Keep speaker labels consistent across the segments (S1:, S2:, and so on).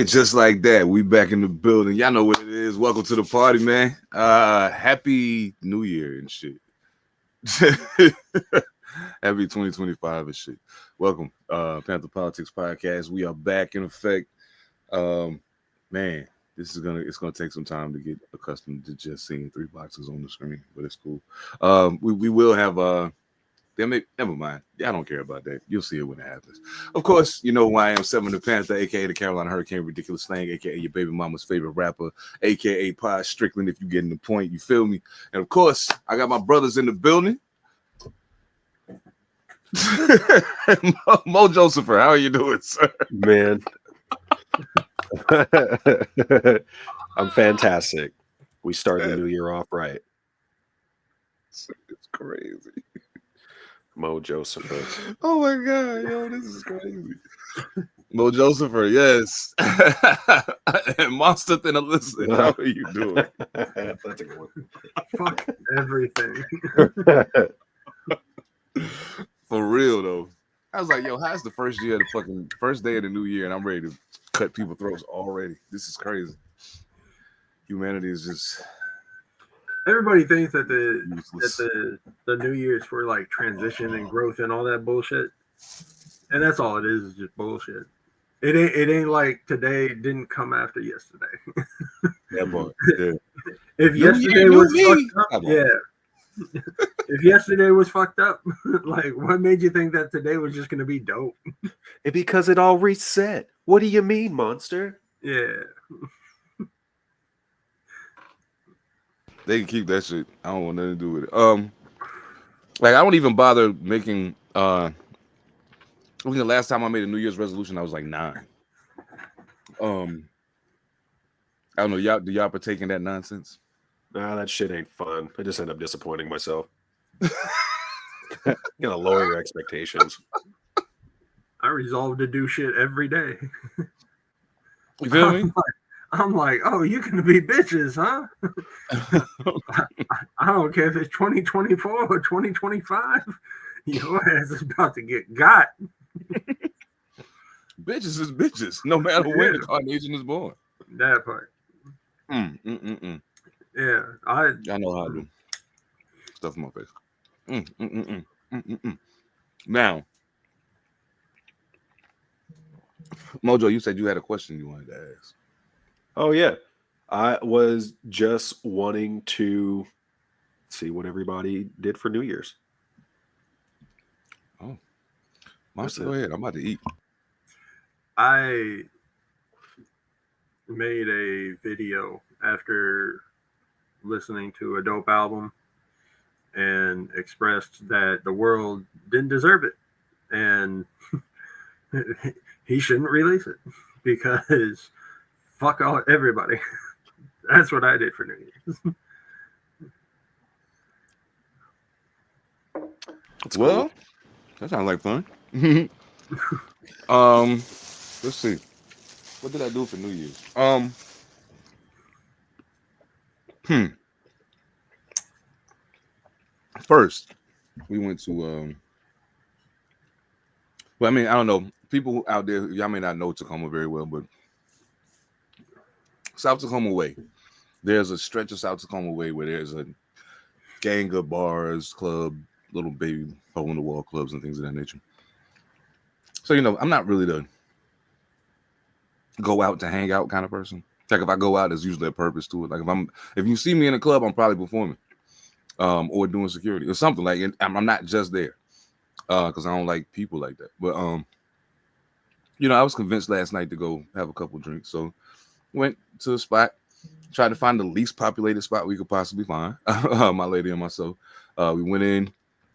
S1: And just like that, we back in the building. Y'all know what it is. Welcome to the party, man. Happy New Year and shit. Happy 2025 and shit. Welcome, Pantha Politix Podcast. We are back in effect. Man, it's gonna take some time to get accustomed to just seeing three boxes on the screen, but it's cool. We will have never mind. I don't care about that. You'll see it when it happens. Of course, you know who I am, Seven the Panther, aka the Carolina Hurricane, Ridiculous Slang, aka your baby mama's favorite rapper, aka Pod Strickland, if you getting the point, you feel me? And of course, I got my brothers in the building. Mo Josepher, how are you doing, sir?
S2: Man. I'm fantastic. We start the new year off right.
S1: It's crazy.
S2: Mo Josepher.
S1: Oh my god, yo, this is crazy. Mo Josepher, yes. And Monster than Elicit. How are you doing?
S2: That's a good one.
S3: Fuck everything.
S1: For real though. I was like, yo, how's the first day of the new year, and I'm ready to cut people's throats already. This is crazy. Humanity is just
S3: Everybody thinks that the New Year's for like transition and growth and all that bullshit, and that's all it is just bullshit. It ain't like today didn't come after yesterday.
S1: Yeah, boy. Yeah.
S3: If yesterday was fucked up, yeah. If yesterday was fucked up, like what made you think that today was just gonna be dope?
S2: And because it all reset. What do you mean, monster?
S3: Yeah.
S1: They can keep that shit. I don't want nothing to do with it. Like I don't even bother making I think the last time I made a New Year's resolution, I was like 9. I don't know, do y'all partake in that nonsense?
S2: Nah, that shit ain't fun. I just end up disappointing myself. You gotta lower your expectations.
S3: I resolve to do shit every day.
S1: You feel me?
S3: I'm like, oh, you gonna be bitches, huh? I don't care if it's 2024 or 2025. Your ass is about to get got.
S1: Bitches is bitches, no matter when the carnation is born.
S3: That part. Yeah, I
S1: know how to do stuff in my face. Now, Mojo, you said you had a question you wanted to ask.
S2: Oh, yeah. I was just wanting to see what everybody did for New Year's.
S1: Oh. Monster, go ahead. I'm about to eat.
S3: I made a video after listening to a dope album and expressed that the world didn't deserve it. And he shouldn't release it because fuck everybody. That's what I did for New Year's.
S1: Well, cool. That sounds like fun. Let's see. What did I do for New Year's? First, we went to well, I mean, I don't know. People out there, y'all may not know Tacoma very well, but South Tacoma Way, there's a stretch of South Tacoma Way where there's a gang of bars, club, little baby hole in the wall clubs and things of that nature. So, you know, I'm not really the go out to hang out kind of person. Like if I go out, there's usually a purpose to it. Like if you see me in a club, I'm probably performing, or doing security or something like it. I'm not just there, because I don't like people like that. But you know, I was convinced last night to go have a couple drinks, so went to a spot, tried to find the least populated spot we could possibly find. My lady and myself, we went in.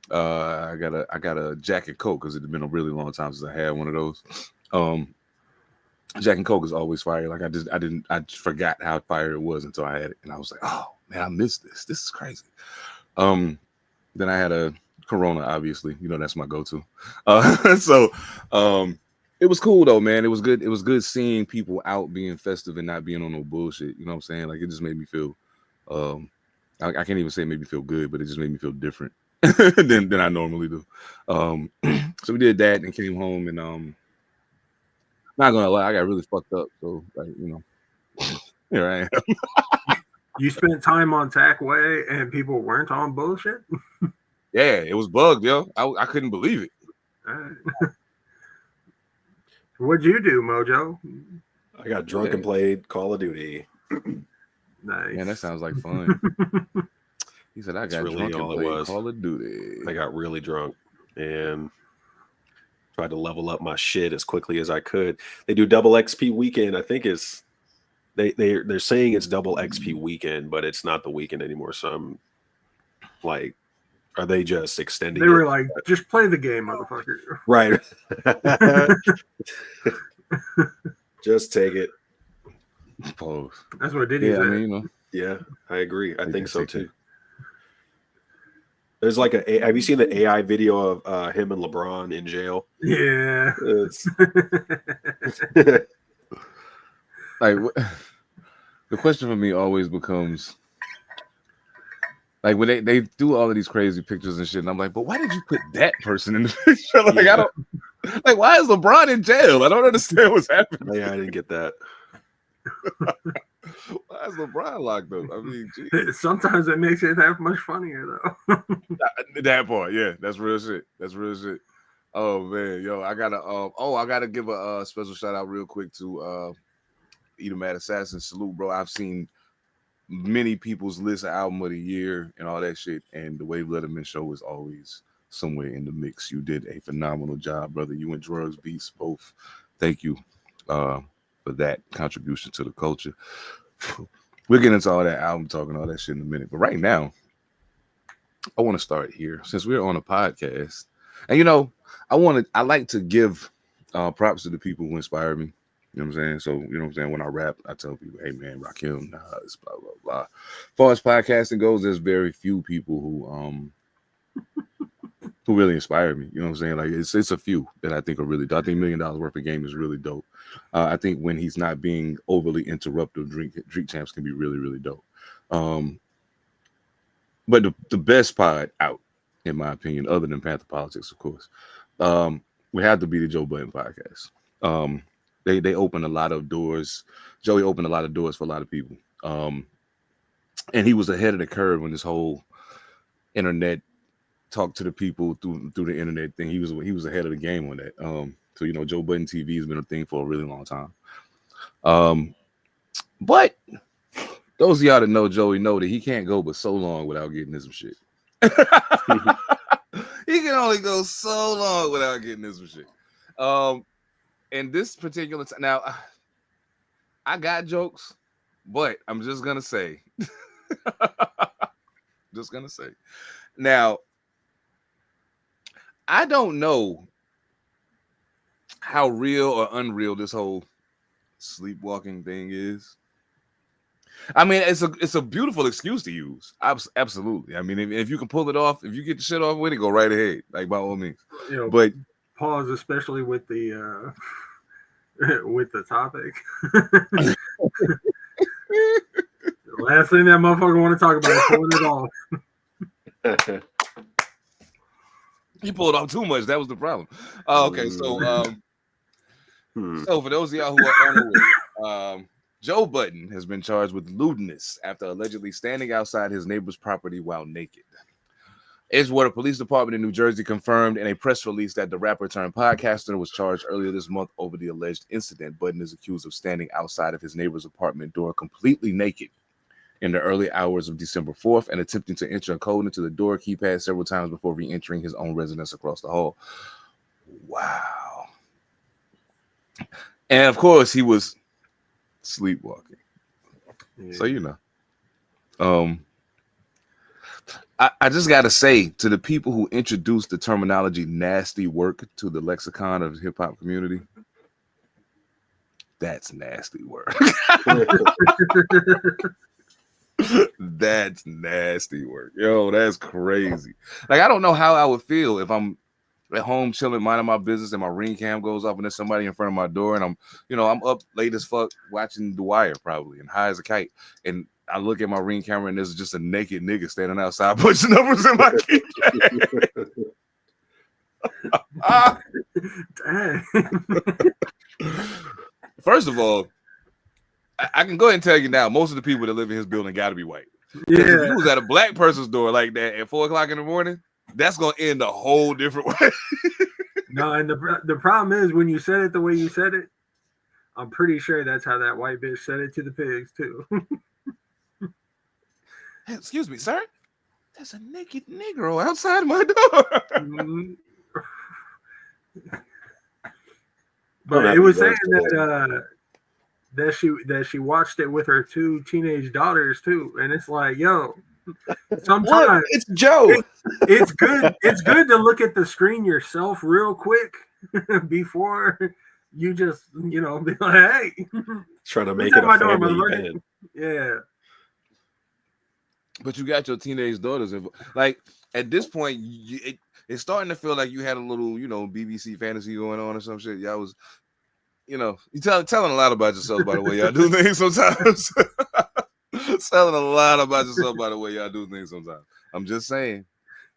S1: I got a Jack and Coke because it had been a really long time since I had one of those. Jack and Coke is always fire. Like I forgot how fire it was until I had it, and I was like, oh man, I missed this. This is crazy. Then I had a Corona, obviously. You know that's my go-to. So it was cool though, man. It was good. It was good seeing people out being festive and not being on no bullshit. You know what I'm saying? Like it just made me feel. I can't even say it made me feel good, but it just made me feel different than I normally do. So we did that and came home and Not gonna lie, I got really fucked up. So, like, here I am.
S3: You spent time on Tackway and people weren't on bullshit?
S1: Yeah, it was bugged, yo. I couldn't believe it.
S3: All right. What'd you do, Mojo?
S2: I got drunk and played Call of Duty.
S3: Nice.
S1: Man, that sounds like fun. He said, I got
S2: really
S1: drunk and
S2: all it
S1: played
S2: was.
S1: Call of Duty.
S2: I got really drunk and tried to level up my shit as quickly as I could. They do double XP weekend. I think it's they're saying it's double XP weekend, but it's not the weekend anymore. So I'm like, are they just extending
S3: They
S2: it?
S3: were like, just play the game, motherfucker.
S2: Right. Just take it.
S1: Pose.
S3: That's what Diddy
S1: Yeah,
S3: said.
S1: I mean,
S2: Yeah, I agree. I think so
S1: take
S2: too.
S1: it.
S2: There's like have you seen the AI video of him and LeBron in jail?
S3: Yeah.
S2: It's
S1: like, the question for me always becomes, like, when they do all of these crazy pictures and shit, and I'm like, but why did you put that person in the picture? Like,
S2: Yeah.
S1: I don't, like, why is LeBron in jail? I don't understand what's happening.
S2: yeah, I didn't get that.
S1: Why is LeBron locked up? I mean, geez.
S3: Sometimes it makes it that much funnier, though.
S1: That part, yeah, that's real shit. That's real shit. Oh man, yo, I gotta give a special shout out real quick to Eat Mad Assassin. Salute, bro. I've seen many people's list of album of the year and all that shit, and the Wave Letterman show is always somewhere in the mix. You did a phenomenal job, brother. You and Drugs Beats both. Thank you for that contribution to the culture. We'll get into all that album talking, all that shit in a minute. But right now, I want to start here since we're on a podcast. And I like to give props to the people who inspire me. You know what I'm saying? So, you know what I'm saying? When I rap, I tell people, hey man, Rakim, it's blah, blah, blah. As far as podcasting goes, there's very few people who really inspire me. You know what I'm saying? Like it's a few that I think are really dope. I think $1 Million Worth of Game is really dope. I think when he's not being overly interruptive, Drink Champs can be really, really dope. But the best pod out, in my opinion, other than Pantha Politix, of course, would have to be the Joe Budden podcast. They opened a lot of doors. Joey opened a lot of doors for a lot of people. And he was ahead of the curve when this whole internet talk to the people through the internet thing. He was ahead of the game on that. So Joe Budden TV has been a thing for a really long time. But those of y'all that know Joey know that he can't go but so long without getting into some shit. He can only go so long without getting into some shit. And this particular time, now I got jokes, but I'm just gonna say, now I don't know how real or unreal this whole sleepwalking thing is. I mean, it's a beautiful excuse to use. Absolutely. I mean, if you can pull it off, if you get the shit off with it, go right ahead. Like by all means. But
S3: pause, especially with the with the topic. The last thing that motherfucker want to talk about is pulling it off.
S1: He pulled off too much. That was the problem. Okay, so so for those of y'all who are unaware, Joe Budden has been charged with lewdness after allegedly standing outside his neighbor's property while naked. Edgewater Police Department in New Jersey confirmed in a press release that the rapper turned podcaster was charged earlier this month over the alleged incident. Budden is accused of standing outside of his neighbor's apartment door completely naked in the early hours of December 4th and attempting to enter a code into the door keypad several times before re-entering his own residence across the hall. Wow. And of course, he was sleepwalking. Yeah. So, I just got to say to the people who introduced the terminology nasty work to the lexicon of the hip hop community, that's nasty work. That's nasty work. Yo, that's crazy. Like, I don't know how I would feel if I'm at home chilling, minding my business, and my ring cam goes off and there's somebody in front of my door, and I'm up late as fuck watching The Wire probably and high as a kite, and I look at my ring camera and there's just a naked nigga standing outside pushing numbers in my keypad.
S3: Dang.
S1: First of all, I can go ahead and tell you now, most of the people that live in his building got to be white.
S3: Yeah.
S1: If you was at a black person's door like that at 4:00 in the morning, that's gonna end a whole different way.
S3: No, and the problem is when you said it the way you said it, I'm pretty sure that's how that white bitch said it to the pigs too.
S1: Hey, excuse me, sir. There's a naked Negro outside my door.
S3: But it was saying that she watched it with her 2 teenage daughters too, and it's like, yo, sometimes
S2: Look, it's Joe.
S3: It's good. It's good to look at the screen yourself real quick before you just, be like, hey,
S2: trying to make it a family event.
S3: Yeah.
S1: But you got your teenage daughters. Like at this point, it's starting to feel like you had a little, BBC fantasy going on or some shit. Y'all was, you telling a lot about yourself by the way y'all do things sometimes. Telling a lot about yourself by the way y'all do things sometimes. I'm just saying.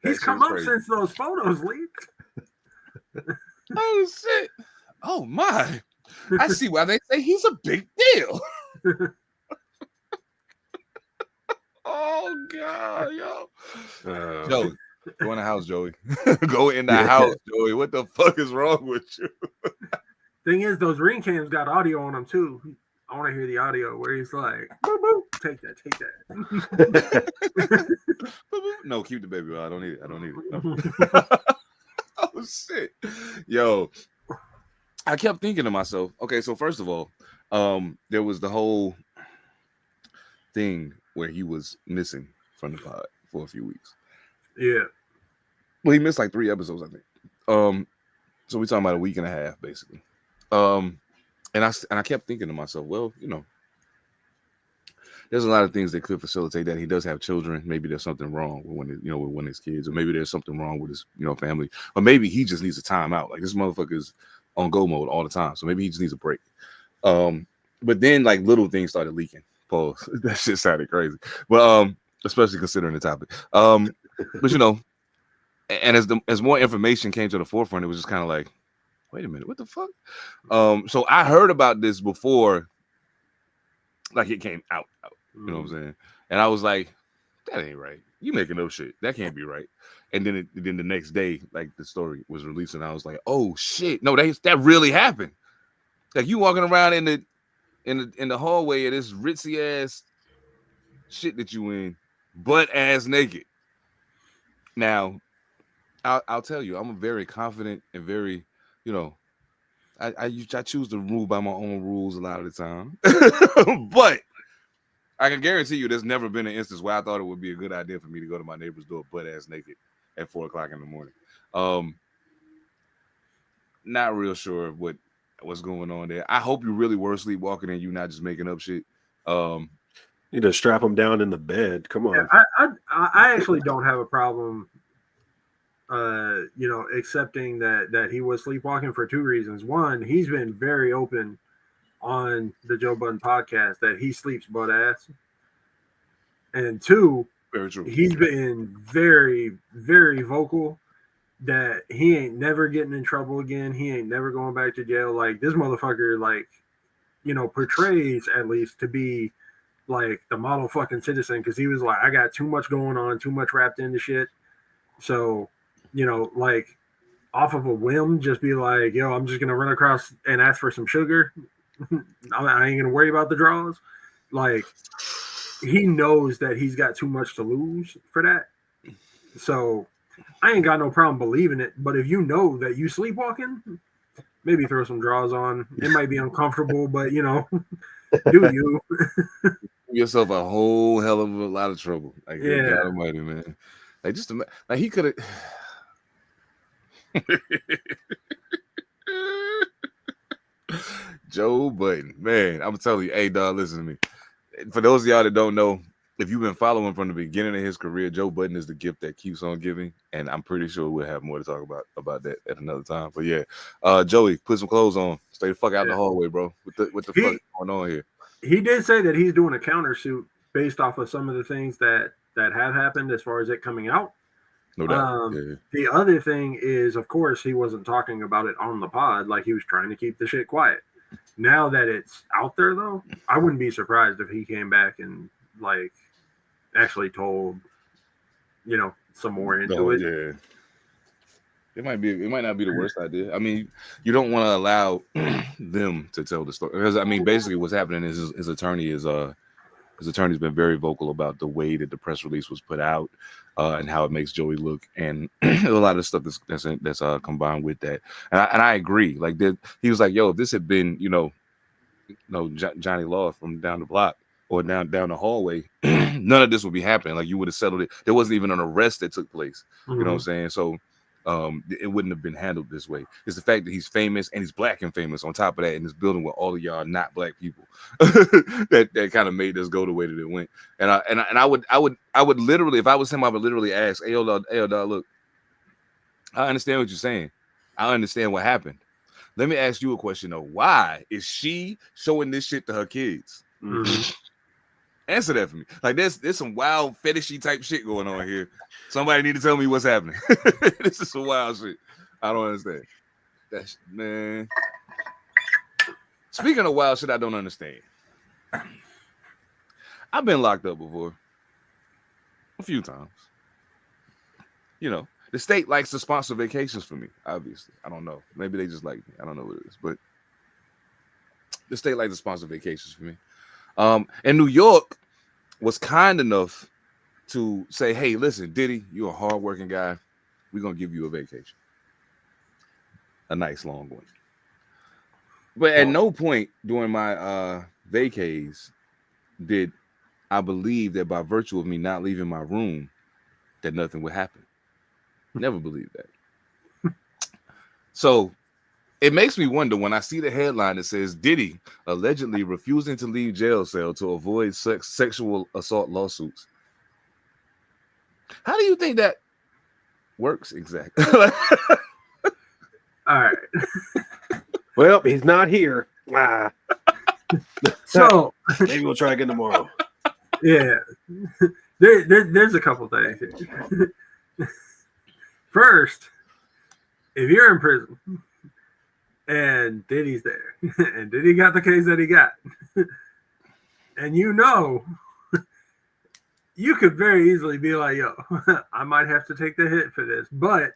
S3: He's come up since those photos leaked.
S1: Oh shit! Oh my! I see why they say he's a big deal. Oh God, yo! Joey, go in the house, Joey. Go in the house, Joey. What the fuck is wrong with you?
S3: Thing is, those ring cams got audio on them too. I want to hear the audio where he's like, boop, boop, take that.
S1: No, keep the baby. I don't need it. No. Oh shit, yo! I kept thinking to myself, okay, so first of all, there was the whole thing where he was missing from the pod for a few weeks.
S3: Yeah.
S1: Well, he missed like 3 episodes, I think. So we're talking about a week and a half, basically. And I kept thinking to myself, well, there's a lot of things that could facilitate that. He does have children. Maybe there's something wrong with one of his kids, or maybe there's something wrong with his, family, or maybe he just needs a timeout. Like this motherfucker's on go mode all the time, so maybe he just needs a break. But then like little things started leaking. Pause. That shit sounded crazy, but especially considering the topic. But and as more information came to the forefront, it was just kind of like, wait a minute, what the fuck? So I heard about this before, like it came out. You know what I'm saying? And I was like, that ain't right. You making up shit. That can't be right. And then the next day, like the story was released, and I was like, oh shit, no, that really happened. Like you walking around in the hallway of this ritzy ass shit that you in, butt ass naked. Now, I'll tell you, I'm a very confident and very, I choose to move by my own rules a lot of the time. But I can guarantee you there's never been an instance where I thought it would be a good idea for me to go to my neighbor's door butt ass naked at 4:00 in the morning. Not real sure what's going on there. I hope you really were sleepwalking and you not just making up shit.
S2: Need to strap him down in the bed. Come on.
S3: I actually don't have a problem accepting that he was sleepwalking for 2 reasons. One, he's been very open on the Joe Budden podcast that he sleeps butt ass. And 2,
S1: very true.
S3: He's been very, very vocal that he ain't never getting in trouble again. He ain't never going back to jail. Like this motherfucker, portrays at least to be like the model fucking citizen, because he was like, I got too much going on, too much wrapped into shit. So, off of a whim, just be like, yo, I'm just gonna run across and ask for some sugar. I ain't gonna worry about the draws. Like, he knows that he's got too much to lose for that. So I ain't got no problem believing it. But if you know that you sleepwalking, maybe throw some draws on. It might be uncomfortable, but do you?
S1: Give yourself a whole hell of a lot of trouble. Like,
S3: yeah,
S1: God Almighty, man. Like, just like he could have. Joe Budden, man, I'm telling you, hey dog, listen to me. For those of y'all that don't know, if you've been following from the beginning of his career, Joe Budden is the gift that keeps on giving, and I'm pretty sure we'll have more to talk about that at another time. But yeah, Joey, put some clothes on, stay the fuck out the hallway, bro. What the fuck is going on here?
S3: He did say that he's doing a countersuit based off of some of the things that have happened as far as it coming out.
S1: No doubt.
S3: The other thing is, of course, he wasn't talking about it on the pod. Like, he was trying to keep the shit quiet. Now that it's out there, though, I wouldn't be surprised if he came back and like actually told, some more into
S1: Oh
S3: it.
S1: yeah. It might not be the worst idea. I mean, you don't want to allow them to tell the story because I mean, basically, what's happening is his attorney's been very vocal about the way that the press release was put out and how it makes Joey look, and a lot of stuff that's combined with that. And I agree. Like he was like, "Yo, if this had been Johnny Law from down the block or down the hallway, none of this would be happening. Like you would have settled it. There wasn't even an arrest that took place. You know what I'm saying? So." It wouldn't have been handled this way. It's the fact that he's famous and he's black and famous on top of that in this building with all of y'all not black people that kind of made this go the way that it went. And I would literally, if I was him, I would literally ask, hey, dog, look, I understand what you're saying. I understand what happened. Let me ask you a question though. Why is she showing this shit to her kids?
S3: Mm-hmm.
S1: Answer that for me. Like there's some wild fetishy type shit going on here. Somebody need to tell me what's happening. This is some wild shit. I don't understand. Man. Speaking of wild shit, I don't understand. I've been locked up before. A few times. You know, the state likes to sponsor vacations for me, obviously. I don't know. Maybe they just like me. I don't know what it is. But the state likes to sponsor vacations for me. And New York was kind enough to say, hey, listen, Diddy, you're a hardworking guy. We're going to give you a vacation. A nice long one. But at no point during my vacays did I believe that by virtue of me not leaving my room, that nothing would happen. Never believed that. So it makes me wonder when I see the headline that says Diddy allegedly refusing to leave jail cell to avoid sexual assault lawsuits. How do you think that works exactly?
S3: All right.
S2: Well, he's not here.
S3: So
S2: maybe we'll try again tomorrow.
S3: Yeah. There's a couple things here. First, if you're in prison and Diddy's there, and Diddy got the case that he got, and you could very easily be like, yo, I might have to take the hit for this, but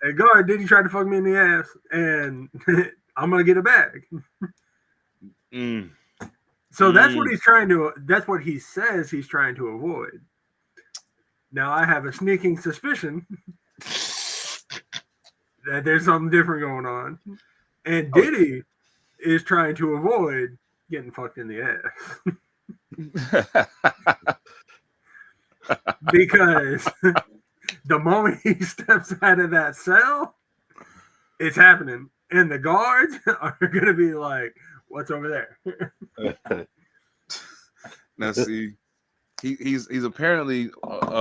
S3: hey, guard, Diddy tried to fuck me in the ass, and I'm gonna get a bag. So that's what he says he's trying to avoid. Now I have a sneaking suspicion that there's something different going on. And Diddy is trying to avoid getting fucked in the ass. Because the moment he steps out of that cell, it's happening. And the guards are going to be like, what's over there?
S1: Now, see, he's apparently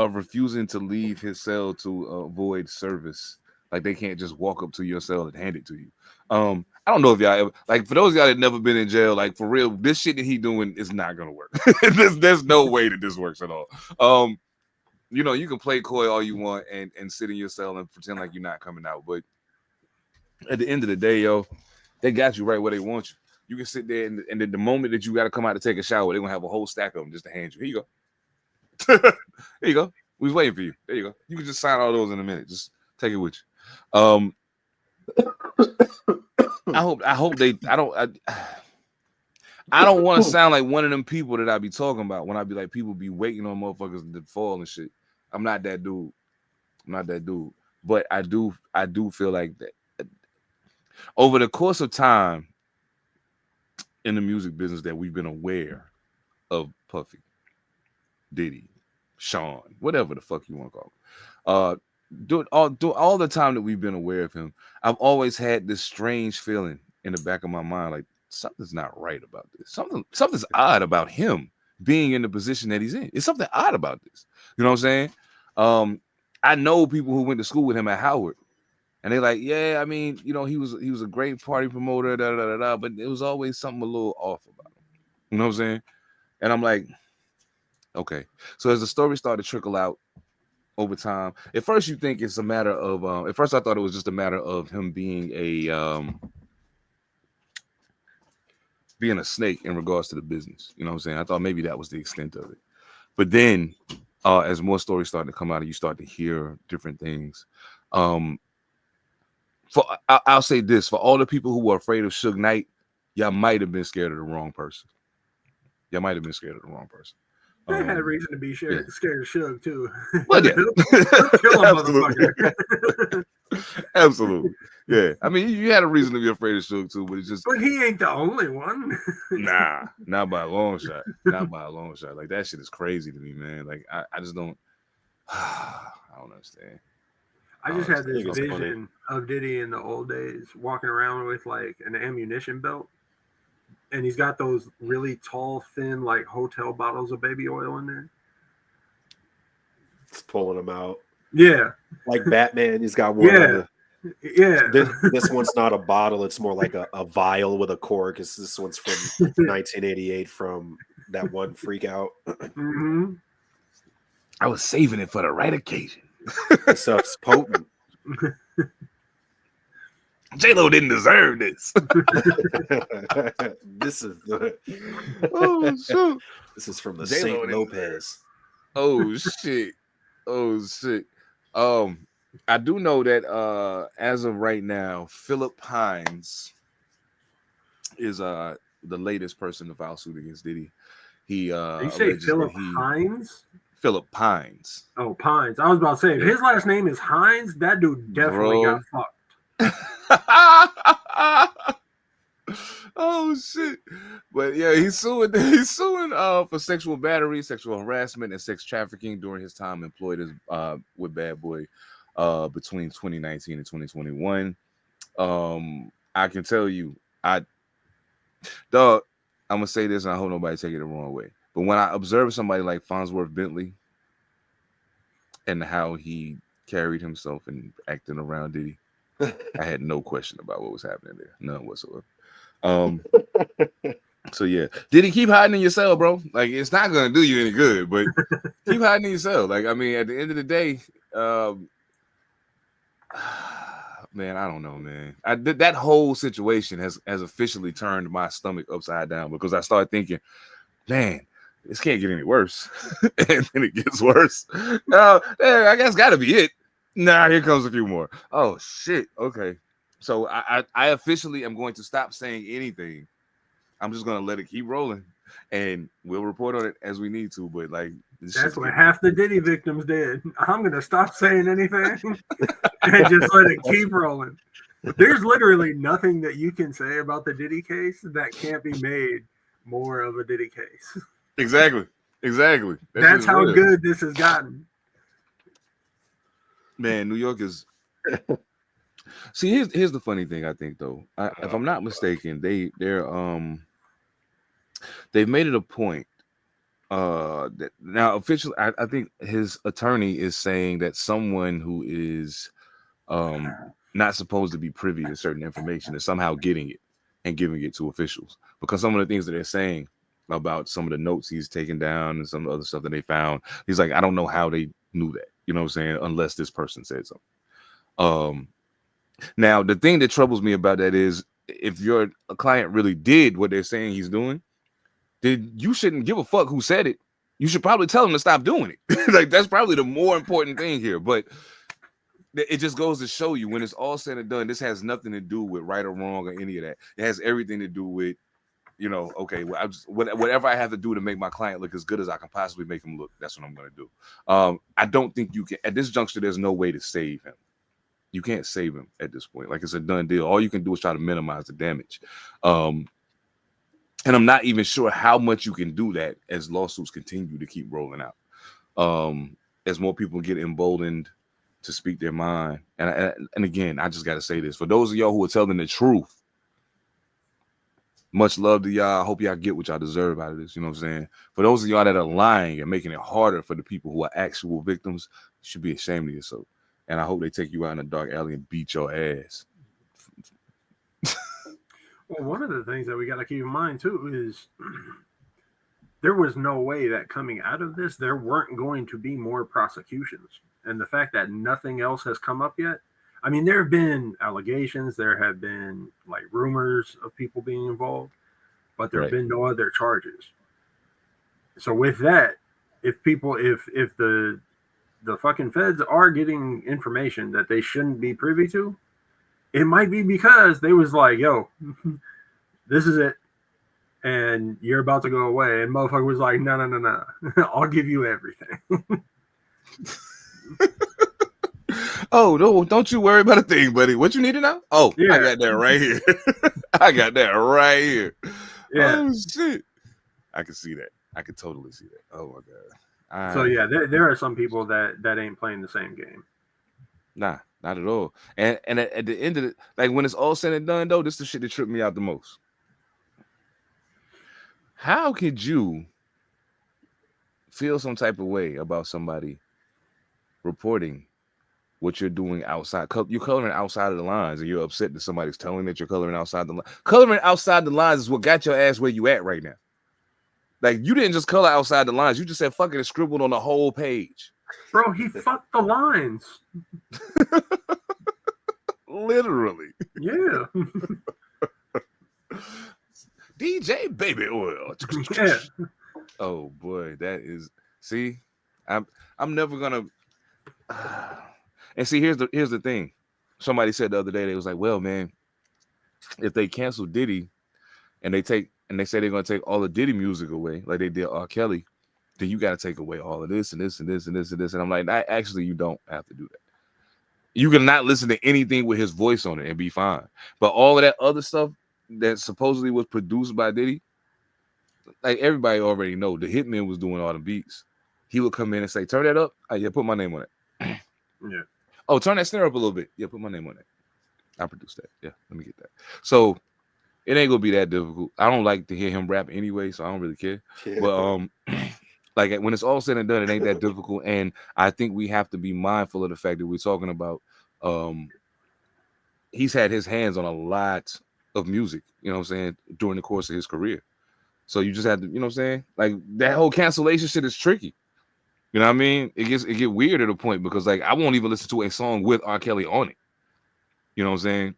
S1: refusing to leave his cell to avoid service. Like they can't just walk up to your cell and hand it to you. I don't know if y'all ever, like, for those of y'all that never been in jail, like for real, this shit that he doing is not gonna work. There's no way that this works at all. You can play coy all you want and sit in your cell and pretend like you're not coming out, but at the end of the day, yo, they got you right where they want you. You can sit there and then the moment that you got to come out to take a shower, they're gonna have a whole stack of them just to hand you. Here you go. Here you go. We was waiting for you. There you go. You can just sign all those in a minute. Just take it with you. I hope they. I don't want to sound like one of them people that I be talking about when I be like people be waiting on motherfuckers to fall and shit. I'm not that dude. But I do feel like that over the course of time in the music business that we've been aware of Puffy, Diddy, Sean, whatever the fuck you want to call him. Do all the time that we've been aware of him, I've always had this strange feeling in the back of my mind, like something's not right about this. Something's odd about him being in the position that he's in. It's something odd about this. You know what I'm saying? I know people who went to school with him at Howard, and they're like, yeah, I mean, he was a great party promoter, but it was always something a little off about him. You know what I'm saying? And I'm like, okay. So as the story started to trickle out over time, at first you think it's a matter of at first I thought it was just a matter of him being being a snake in regards to the business. You know what I'm saying? I thought maybe that was the extent of it. But then as more stories start to come out and you start to hear different things, I'll say this, for all the people who were afraid of Suge Knight, y'all might have been scared of the wrong person. Y'all might have been scared of the wrong person.
S3: They had a reason to be scared of Suge too.
S1: Well, yeah.
S3: Kill a motherfucker.
S1: Absolutely. Yeah. I mean, you had a reason to be afraid of Suge too, but it's just.
S3: But he ain't the only one.
S1: Nah, not by a long shot. Not by a long shot. Like, that shit is crazy to me, man. Like, I just don't. I don't understand.
S3: I just had this vision of Diddy in the old days walking around with like an ammunition belt. And he's got those really tall, thin, like hotel bottles of baby oil in there.
S2: It's pulling them out.
S3: Yeah.
S2: Like Batman, he's got one.
S3: Yeah.
S2: This one's not a bottle. It's more like a vial with a cork. This one's from 1988 from that one freak out.
S3: Mm-hmm.
S1: I was saving it for the right occasion.
S2: This stuff's potent.
S1: J-Lo didn't deserve this.
S2: This is
S1: oh shoot!
S2: This is from the
S1: J-Lo
S2: Saint Lopez.
S1: Oh shit! Oh shit! I do know that as of right now, Philip Hines is the latest person to file suit against Diddy. He
S3: you say Philip Hines?
S1: Philip Pines.
S3: Oh, Pines. I was about to say, if his last name is Hines, that dude definitely got fucked.
S1: Oh shit! But yeah, he's suing for sexual battery, sexual harassment, and sex trafficking during his time employed as with Bad Boy between 2019 and 2021. I can tell you, I'm gonna say this, and I hope nobody take it the wrong way. But when I observe somebody like Farnsworth Bentley and how he carried himself and acting around Diddy, I had no question about what was happening there. None whatsoever. So yeah. Did he keep hiding in your cell, bro? Like, it's not gonna do you any good, but keep hiding in your cell. Like, I mean, at the end of the day, man, I don't know, man. That whole situation has officially turned my stomach upside down because I started thinking, man, this can't get any worse. And then it gets worse. I guess gotta be it. Nah, here comes a few more. Oh shit. Okay. So I officially am going to stop saying anything. I'm just gonna let it keep rolling, and we'll report on it as we need to. But like,
S3: that's what half the Diddy victims did. I'm gonna stop saying anything and just let it keep rolling. There's literally nothing that you can say about the Diddy case that can't be made more of a Diddy case.
S1: Exactly.
S3: That's how good this has gotten.
S1: Man, New York is. See, here's the funny thing. I think though, if I'm not mistaken, they've made it a point that now officially, I think his attorney is saying that someone who is not supposed to be privy to certain information is somehow getting it and giving it to officials, because some of the things that they're saying about some of the notes he's taken down and some of the other stuff that they found, he's like, I don't know how they knew that, you know what I'm saying, unless this person said something. Now the thing that troubles me about that is, if your client really did what they're saying he's doing, then you shouldn't give a fuck who said it. You should probably tell him to stop doing it. Like, that's probably the more important thing here. But it just goes to show you, when it's all said and done, this has nothing to do with right or wrong or any of that. It has everything to do with, you know, okay, well, whatever I have to do to make my client look as good as I can possibly make him look, that's what I'm going to do. I don't think you can, at this juncture, there's no way to save him. You can't save him at this point. Like, it's a done deal. All you can do is try to minimize the damage. And I'm not even sure how much you can do that as lawsuits continue to keep rolling out. As more people get emboldened to speak their mind. And again, I just got to say this. For those of y'all who are telling the truth, much love to y'all. I hope y'all get what y'all deserve out of this. You know what I'm saying? For those of y'all that are lying and making it harder for the people who are actual victims, you should be ashamed of yourself. And I hope they take you out in a dark alley and beat your ass.
S3: Well, one of the things that we got to keep in mind, too, is there was no way that coming out of this, there weren't going to be more prosecutions. And the fact that nothing else has come up yet, I mean, there have been allegations, there have been like rumors of people being involved, but there have
S1: Right.
S3: been no other charges. So with that, if the fucking feds are getting information that they shouldn't be privy to, it might be because they was like, yo, this is it, and you're about to go away. And motherfucker was like, no. I'll give you everything.
S1: Oh, no, don't you worry about a thing, buddy. What you need to know? Oh, I
S3: Yeah.
S1: got that right here. I got that right here.
S3: Yeah.
S1: Oh, shit. I can see that. I can totally see that. Oh, my God.
S3: So, yeah, there are some people that ain't playing the same game.
S1: Nah, not at all. And at the end of it, like when it's all said and done, though, this is the shit that tripped me out the most. How could you feel some type of way about somebody reporting what you're doing outside? You're coloring outside of the lines, and you're upset that somebody's telling that you're coloring outside the lines. Coloring outside the lines is what got your ass where you at right now. Like, you didn't just color outside the lines. You just said fucking and scribbled on the whole page.
S3: Bro, he fucked the lines.
S1: Literally.
S3: Yeah.
S1: DJ Baby Oil.
S3: Yeah.
S1: Oh boy, that is. See, I'm never gonna. And see, here's the thing. Somebody said the other day, they was like, "Well, man, if they cancel Diddy, and they say they're gonna take all the Diddy music away, like they did R. Kelly, then you got to take away all of this and this and this and this and this." And I'm like, actually, you don't have to do that. You can not listen to anything with his voice on it and be fine. But all of that other stuff that supposedly was produced by Diddy, like everybody already know, the Hitman was doing all the beats. He would come in and say, "Turn that up." Oh, yeah, put my name on it.
S3: Yeah.
S1: Oh, turn that snare up a little bit. Yeah, put my name on it. I produced that. Yeah, let me get that. So it ain't gonna be that difficult. I don't like to hear him rap anyway, so I don't really care.
S2: Yeah.
S1: But like when it's all said and done, it ain't that difficult. And I think we have to be mindful of the fact that we're talking about he's had his hands on a lot of music, you know what I'm saying, during the course of his career. So you just have to, you know what I'm saying? Like that whole cancellation shit is tricky. You know what I mean? It get weird at a point because like I won't even listen to a song with R. Kelly on it. You know what I'm saying?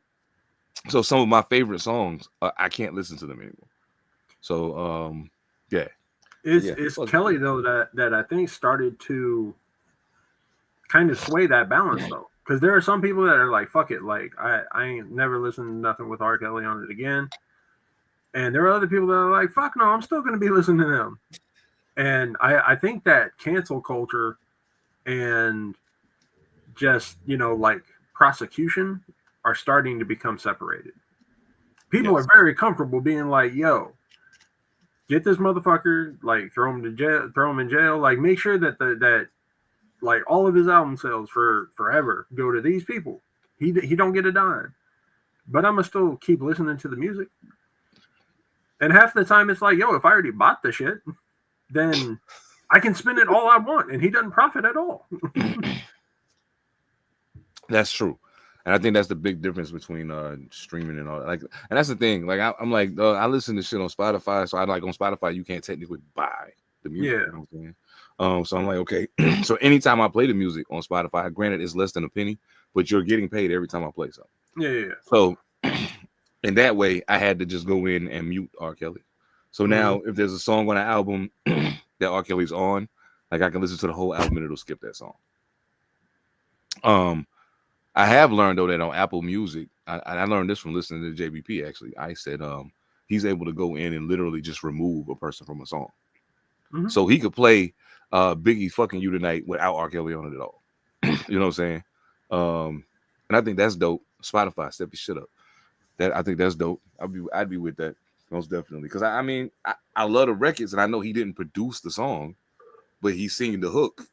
S1: So some of my favorite songs, I can't listen to them anymore. So yeah.
S3: It's Kelly though that I think started to kind of sway that balance though, because there are some people that are like, fuck it, like I ain't never listened to nothing with R. Kelly on it again, and there are other people that are like, fuck no, I'm still gonna be listening to them. And I think that cancel culture and just like prosecution are starting to become separated. People are very comfortable being like, yo, get this motherfucker, like throw him in jail, like make sure that that like all of his album sales for forever go to these people. He don't get a dime, but I'm gonna still keep listening to the music. And half the time it's like, yo, if I already bought the shit, then I can spend it all I want, and he doesn't profit at all.
S1: That's true. And I think that's the big difference between streaming and all that. Like, and that's the thing. Like, I'm like, I listen to shit on Spotify. So I like on Spotify, you can't technically buy the music.
S3: Yeah.
S1: You know what I'm saying? So I'm like, okay. So anytime I play the music on Spotify, granted it's less than a penny, but you're getting paid every time I play something.
S3: Yeah.
S1: So in that way, I had to just go in and mute R. Kelly. So now if there's a song on an album that R. Kelly's on, like I can listen to the whole album and it'll skip that song. I have learned though that on Apple Music, I learned this from listening to JBP. Actually, I said he's able to go in and literally just remove a person from a song, so he could play Biggie "Fucking You Tonight" without R. Kelly on it at all. You know what I'm saying? And I think that's dope. Spotify, step your shit up. I think that's dope. I'd be with that most definitely because I mean I love the records and I know he didn't produce the song, but he's singing the hook.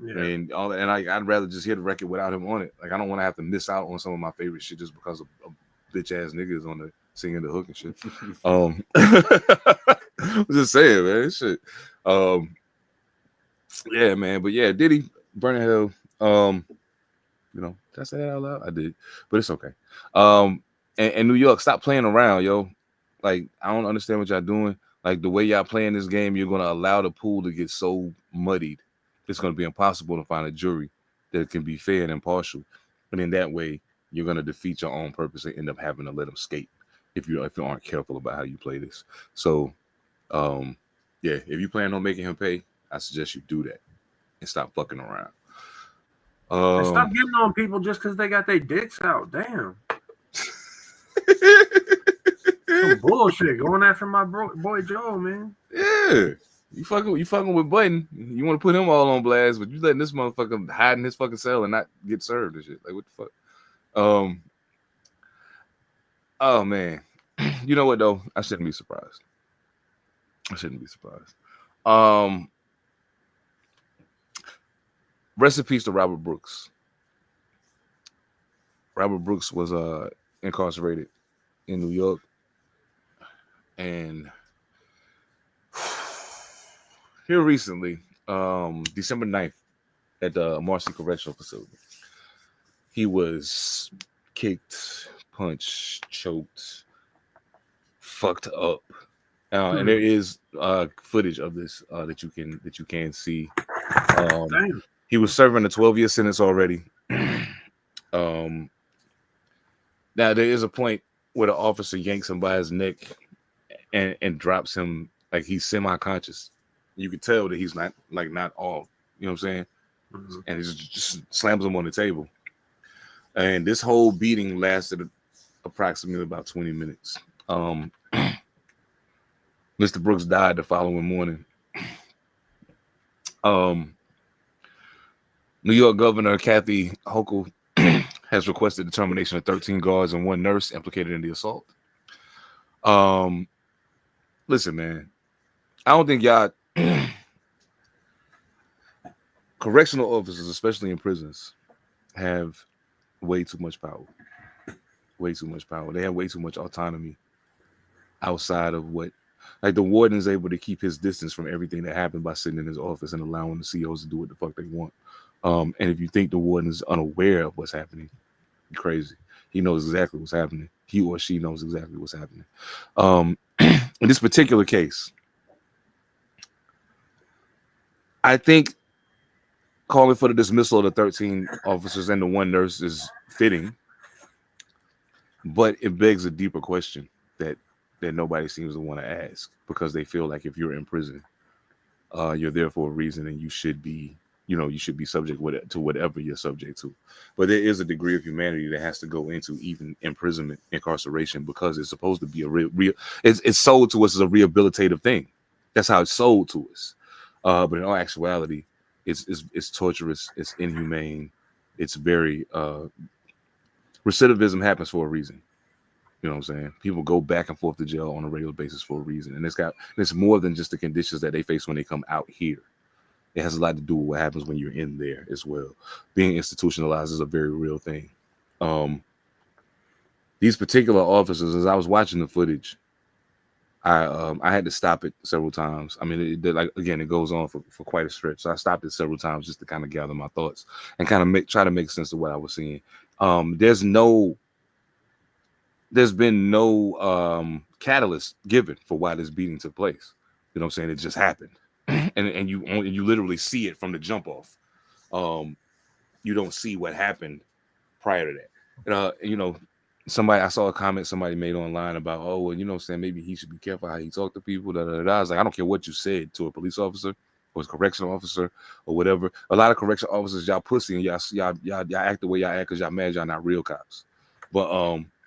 S1: Yeah. And all that, and I'd rather just hear the record without him on it. Like I don't want to have to miss out on some of my favorite shit just because of bitch ass niggas on the singing the hook and shit. I'm just saying, man, shit. Yeah, man, but yeah, Diddy, Burning Hell. You know, did I say that out loud? I did, but it's okay. And New York, stop playing around, yo. Like I don't understand what y'all doing. Like the way y'all playing this game, you're gonna allow the pool to get so muddied. It's going to be impossible to find a jury that can be fair and impartial. And in that way, you're going to defeat your own purpose and end up having to let them skate. if you aren't careful about how you play this. So, yeah, if you plan on making him pay, I suggest you do that and stop fucking around.
S3: And stop getting on people just because they got their dicks out. Damn. Some bullshit going after my boy Joe, man.
S1: Yeah. You fucking with Button. You want to put him all on blast, but you letting this motherfucker hide in his fucking cell and not get served and shit. Like, what the fuck? Oh man. You know what though? I shouldn't be surprised. Rest in peace to Robert Brooks. Robert Brooks was incarcerated in New York, and here recently, December 9th, at the Marcy Correctional Facility, he was kicked, punched, choked, fucked up. And there is footage of this that you can see. He was serving a 12-year sentence already. Now there is a point where the officer yanks him by his neck and drops him like he's semi-conscious. You can tell that he's not all, you know what I'm saying? Mm-hmm. And he just slams him on the table. And this whole beating lasted approximately about 20 minutes. Mr. Brooks died the following morning. New York Governor Kathy Hochul has requested the termination of 13 guards and 1 nurse implicated in the assault. Listen, man, I don't think y'all correctional officers, especially in prisons, have way too much power. Way too much power. They have way too much autonomy outside of what, like the warden is able to keep his distance from everything that happened by sitting in his office and allowing the COs to do what the fuck they want. And if you think the warden is unaware of what's happening, you're crazy. He knows exactly what's happening. He or she knows exactly what's happening. In this particular case, I think calling for the dismissal of the 13 officers and the 1 nurse is fitting, but it begs a deeper question that nobody seems to want to ask, because they feel like if you're in prison, you're there for a reason and you should be subject to whatever you're subject to. But there is a degree of humanity that has to go into even imprisonment, incarceration, because it's supposed to be a real it's sold to us as a rehabilitative thing. That's how it's sold to us. But in all actuality, it's torturous, it's inhumane, it's very recidivism happens for a reason. You know what I'm saying? People go back and forth to jail on a regular basis for a reason. And it's more than just the conditions that they face when they come out here. It has a lot to do with what happens when you're in there as well. Being institutionalized is a very real thing. These particular officers, as I was watching the footage, I had to stop it several times. I mean, it goes on for quite a stretch. So I stopped it several times just to kind of gather my thoughts and kind of try to make sense of what I was seeing. There's been no catalyst given for why this beating took place. You know what I'm saying? It just happened. and you literally see it from the jump off. You don't see what happened prior to that. I saw a comment somebody made online about, oh, well, you know what I'm saying, maybe he should be careful how he talk to people. I was like, I don't care what you said to a police officer or a correctional officer or whatever. A lot of correctional officers, y'all pussy, and y'all act the way y'all act because y'all mad y'all not real cops. But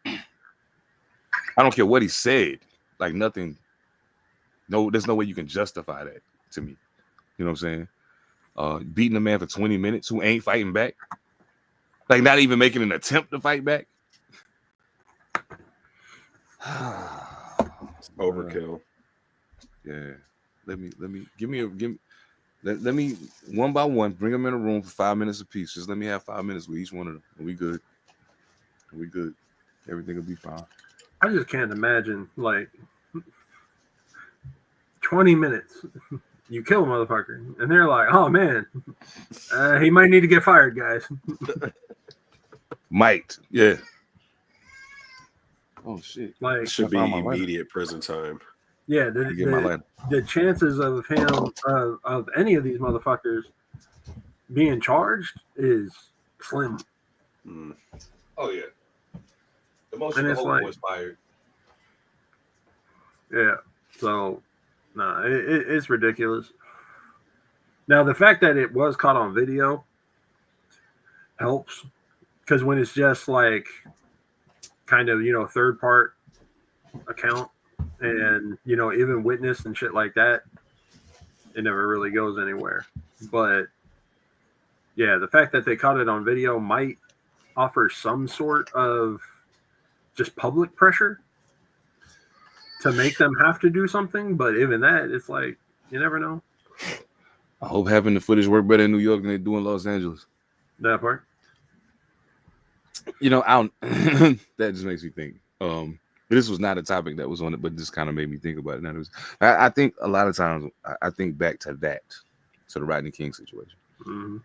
S1: I don't care what he said. Like nothing. No, there's no way you can justify that to me. You know what I'm saying? Beating a man for 20 minutes who ain't fighting back. Like not even making an attempt to fight back.
S2: It's overkill.
S1: Yeah. Let me one by one bring them in a room for 5 minutes apiece. Just let me have 5 minutes with each one of them. And we good. Everything will be fine.
S3: I just can't imagine, like, 20 minutes, you kill a motherfucker, and they're like, oh, man, he might need to get fired, guys.
S1: Might, yeah. Oh, shit.
S3: Like,
S2: it should be immediate prison time.
S3: Yeah, the chances of him, of any of these motherfuckers being charged is slim.
S1: Oh, yeah. The most of the whole was fired.
S3: Yeah. So, nah, it's ridiculous. Now, the fact that it was caught on video helps, because when it's just like kind of, third part account and, even witness and shit like that, it never really goes anywhere. But yeah, the fact that they caught it on video might offer some sort of just public pressure to make them have to do something. But even that, it's like, you never know.
S1: I hope having the footage work better in New York than they do in Los Angeles.
S3: That part.
S1: I don't that just makes me think. This was not a topic that was on it, but this kind of made me think about it. Now, I think a lot of times I think back to that, to the Rodney King situation.
S3: Mm-hmm.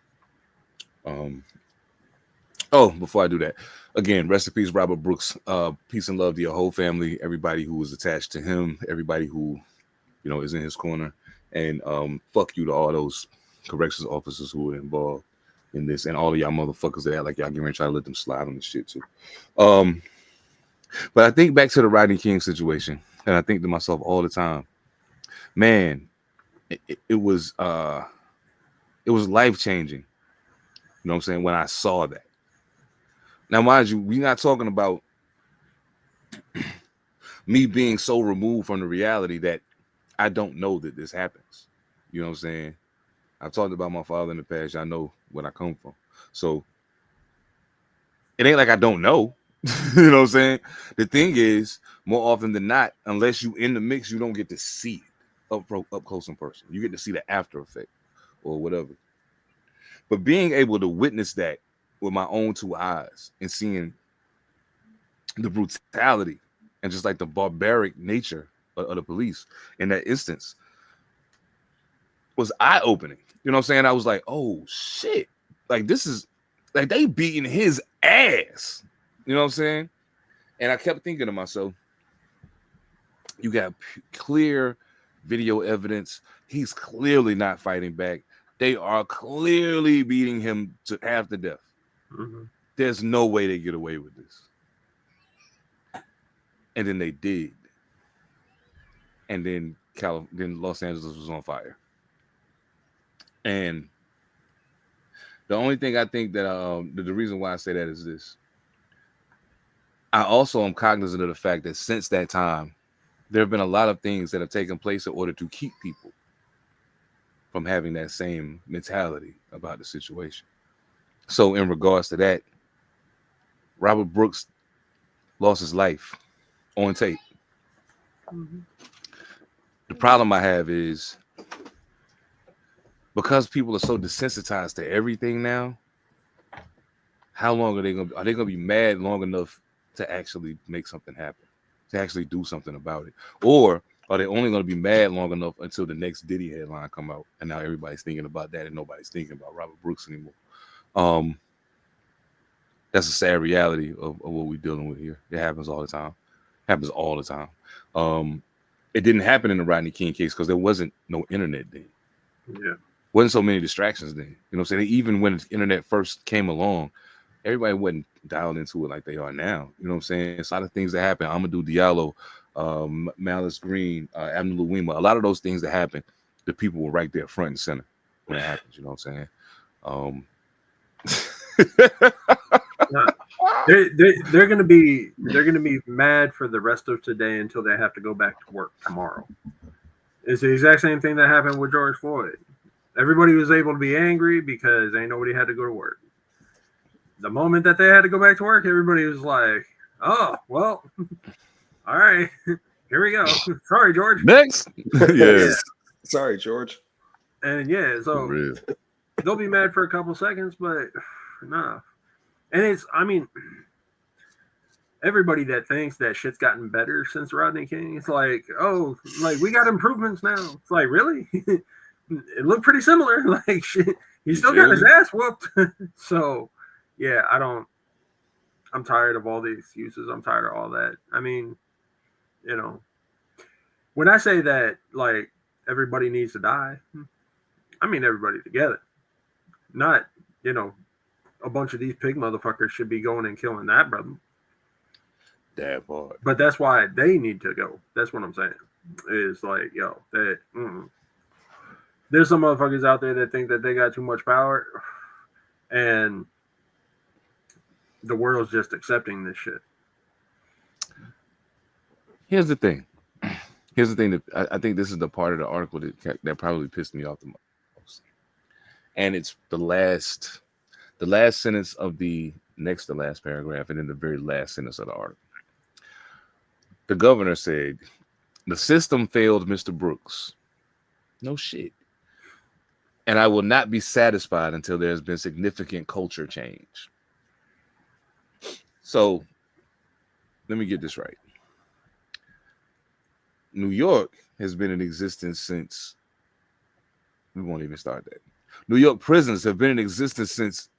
S1: Before I do that, again, rest in peace, Robert Brooks. Peace and love to your whole family, everybody who was attached to him, everybody who, is in his corner, and fuck you to all those corrections officers who were involved in this, and all of y'all motherfuckers that act like y'all getting ready to try to let them slide on this shit too. But I think back to the Rodney King situation, and I think to myself all the time, man, it was life changing. You know what I'm saying? When I saw that. Now, mind you, we're not talking about me being so removed from the reality that I don't know that this happens. You know what I'm saying? I've talked about my father in the past. I know where I come from. So it ain't like I don't know. You know what I'm saying? The thing is, more often than not, unless you in the mix, you don't get to see it up close in person. You get to see the after effect or whatever. But being able to witness that with my own two eyes and seeing the brutality and just like the barbaric nature of the police in that instance was eye-opening. You know what I'm saying? I was like, oh shit. Like this is like they beating his ass. You know what I'm saying? And I kept thinking to myself, you got clear video evidence. He's clearly not fighting back. They are clearly beating him to half the death.
S3: Mm-hmm.
S1: There's no way they get away with this. And then they did. And then Los Angeles was on fire. And the only thing I think that the reason why I say that is this. I also am cognizant of the fact that since that time, there have been a lot of things that have taken place in order to keep people from having that same mentality about the situation. So in regards to that, Robert Brooks lost his life on tape.
S3: Mm-hmm.
S1: The problem I have is because people are so desensitized to everything now, how long are they gonna be mad long enough to actually make something happen, to actually do something about it? Or are they only going to be mad long enough until the next Diddy headline come out and now everybody's thinking about that and nobody's thinking about Robert Brooks anymore? That's a sad reality of what we're dealing with here. It happens all the time. It didn't happen in the Rodney King case because there wasn't no internet then.
S3: Yeah.
S1: Wasn't so many distractions then. You know what I'm saying? Even when the internet first came along, everybody wasn't dialed into it like they are now. You know what I'm saying? It's a lot of things that happen. Amadou Diallo, Malice Green, Abner Louima, a lot of those things that happen, the people were right there front and center when it happens. You know what I'm saying?
S3: They're gonna be mad for the rest of today until they have to go back to work tomorrow. It's the exact same thing that happened with George Floyd. Everybody was able to be angry because ain't nobody had to go to work. The moment that they had to go back to work, everybody was like, "Oh, well, all right, here we go." Sorry, George.
S1: Next,
S2: yeah. Sorry, George.
S3: And yeah, so they'll be mad for a couple seconds, but nah. And everybody that thinks that shit's gotten better since Rodney King, it's like, oh, like we got improvements now. It's like, really? It looked pretty similar. Like, shit, he still got his ass whooped. So, yeah, I'm tired of all the excuses. I'm tired of all that. I mean, when I say that, like, everybody needs to die, I mean everybody together. Not, a bunch of these pig motherfuckers should be going and killing that brother.
S1: That part.
S3: But that's why they need to go. That's what I'm saying. is like, yo, that there's some motherfuckers out there that think that they got too much power, and the world's just accepting this shit.
S1: Here's the thing. Here's the thing that I think this is the part of the article that probably pissed me off the most, and it's the last sentence of the next to last paragraph, and then the very last sentence of the article. The governor said, "The system failed Mr. Brooks. No shit. And I will not be satisfied until there has been significant culture change." So let me get this right. New York has been in existence since, we won't even start that. New York prisons have been in existence since,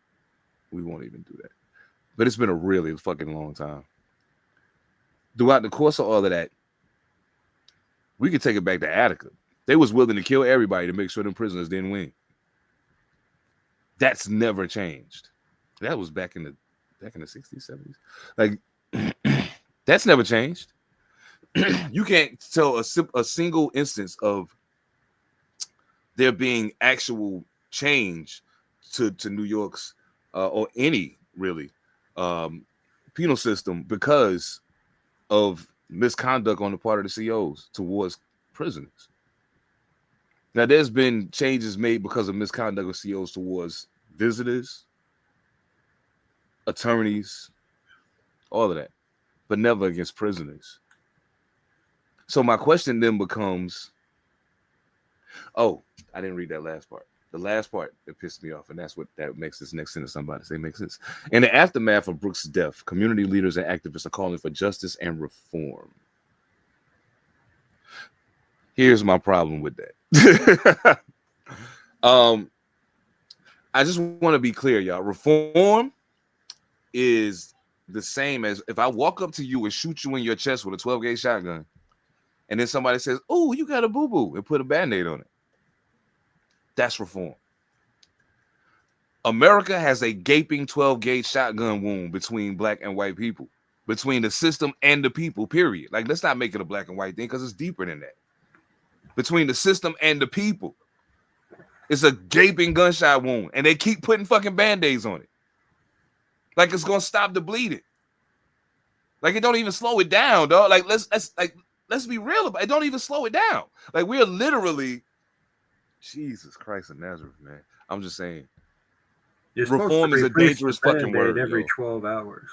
S1: we won't even do that. But it's been a really fucking long time. Throughout the course of all of that, we could take it back to Attica. They was willing to kill everybody to make sure them prisoners didn't win. That's never changed. That was back in the 60s, 70s. Like, that's never changed. You can't tell a single instance of there being actual change to New York's or any really penal system because of misconduct on the part of the COs towards prisoners. Now, there's been changes made because of misconduct of COs towards visitors, attorneys, all of that, but never against prisoners. So my question then becomes, oh, I didn't read that last part. The last part that pissed me off, and that makes this next sentence somebody say makes sense. In the aftermath of Brooks' death, community leaders and activists are calling for justice and reform. Here's my problem with that. I just want to be clear, y'all. Reform is the same as if I walk up to you and shoot you in your chest with a 12-gauge shotgun, and then somebody says, "Oh, you got a boo-boo," and put a Band-Aid on it. That's reform. America has a gaping 12-gauge shotgun wound between black and white people, between the system and the people, period. Like, let's not make it a black and white thing because it's deeper than that. Between the system and the people. It's a gaping gunshot wound, and they keep putting fucking Band-Aids on it. Like it's gonna stop the bleeding. Like it don't even slow it down, dog. Like let's be real about it. It don't even slow it down. Like we're literally, Jesus Christ of Nazareth, man. I'm just saying. Reform is a dangerous fucking word
S3: every 12 hours.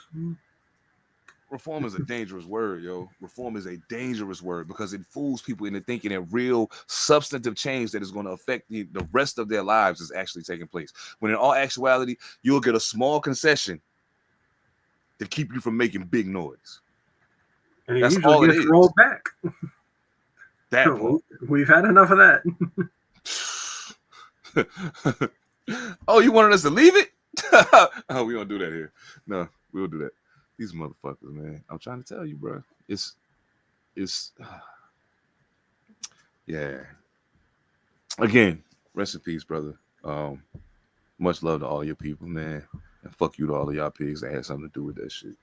S1: Reform is a dangerous word, yo. Reform is a dangerous word because it fools people into thinking that real substantive change that is going to affect the rest of their lives is actually taking place. When in all actuality, you'll get a small concession to keep you from making big noise.
S3: And that's all it is. Rolled back.
S1: That part.
S3: We've had enough of
S1: that. Oh, you wanted us to leave it? Oh, we don't do that here. No, we don't do that. These motherfuckers, man. I'm trying to tell you, bro. It's yeah. Again, rest in peace, brother. Much love to all your people, man. And fuck you to all of y'all pigs that had something to do with that shit.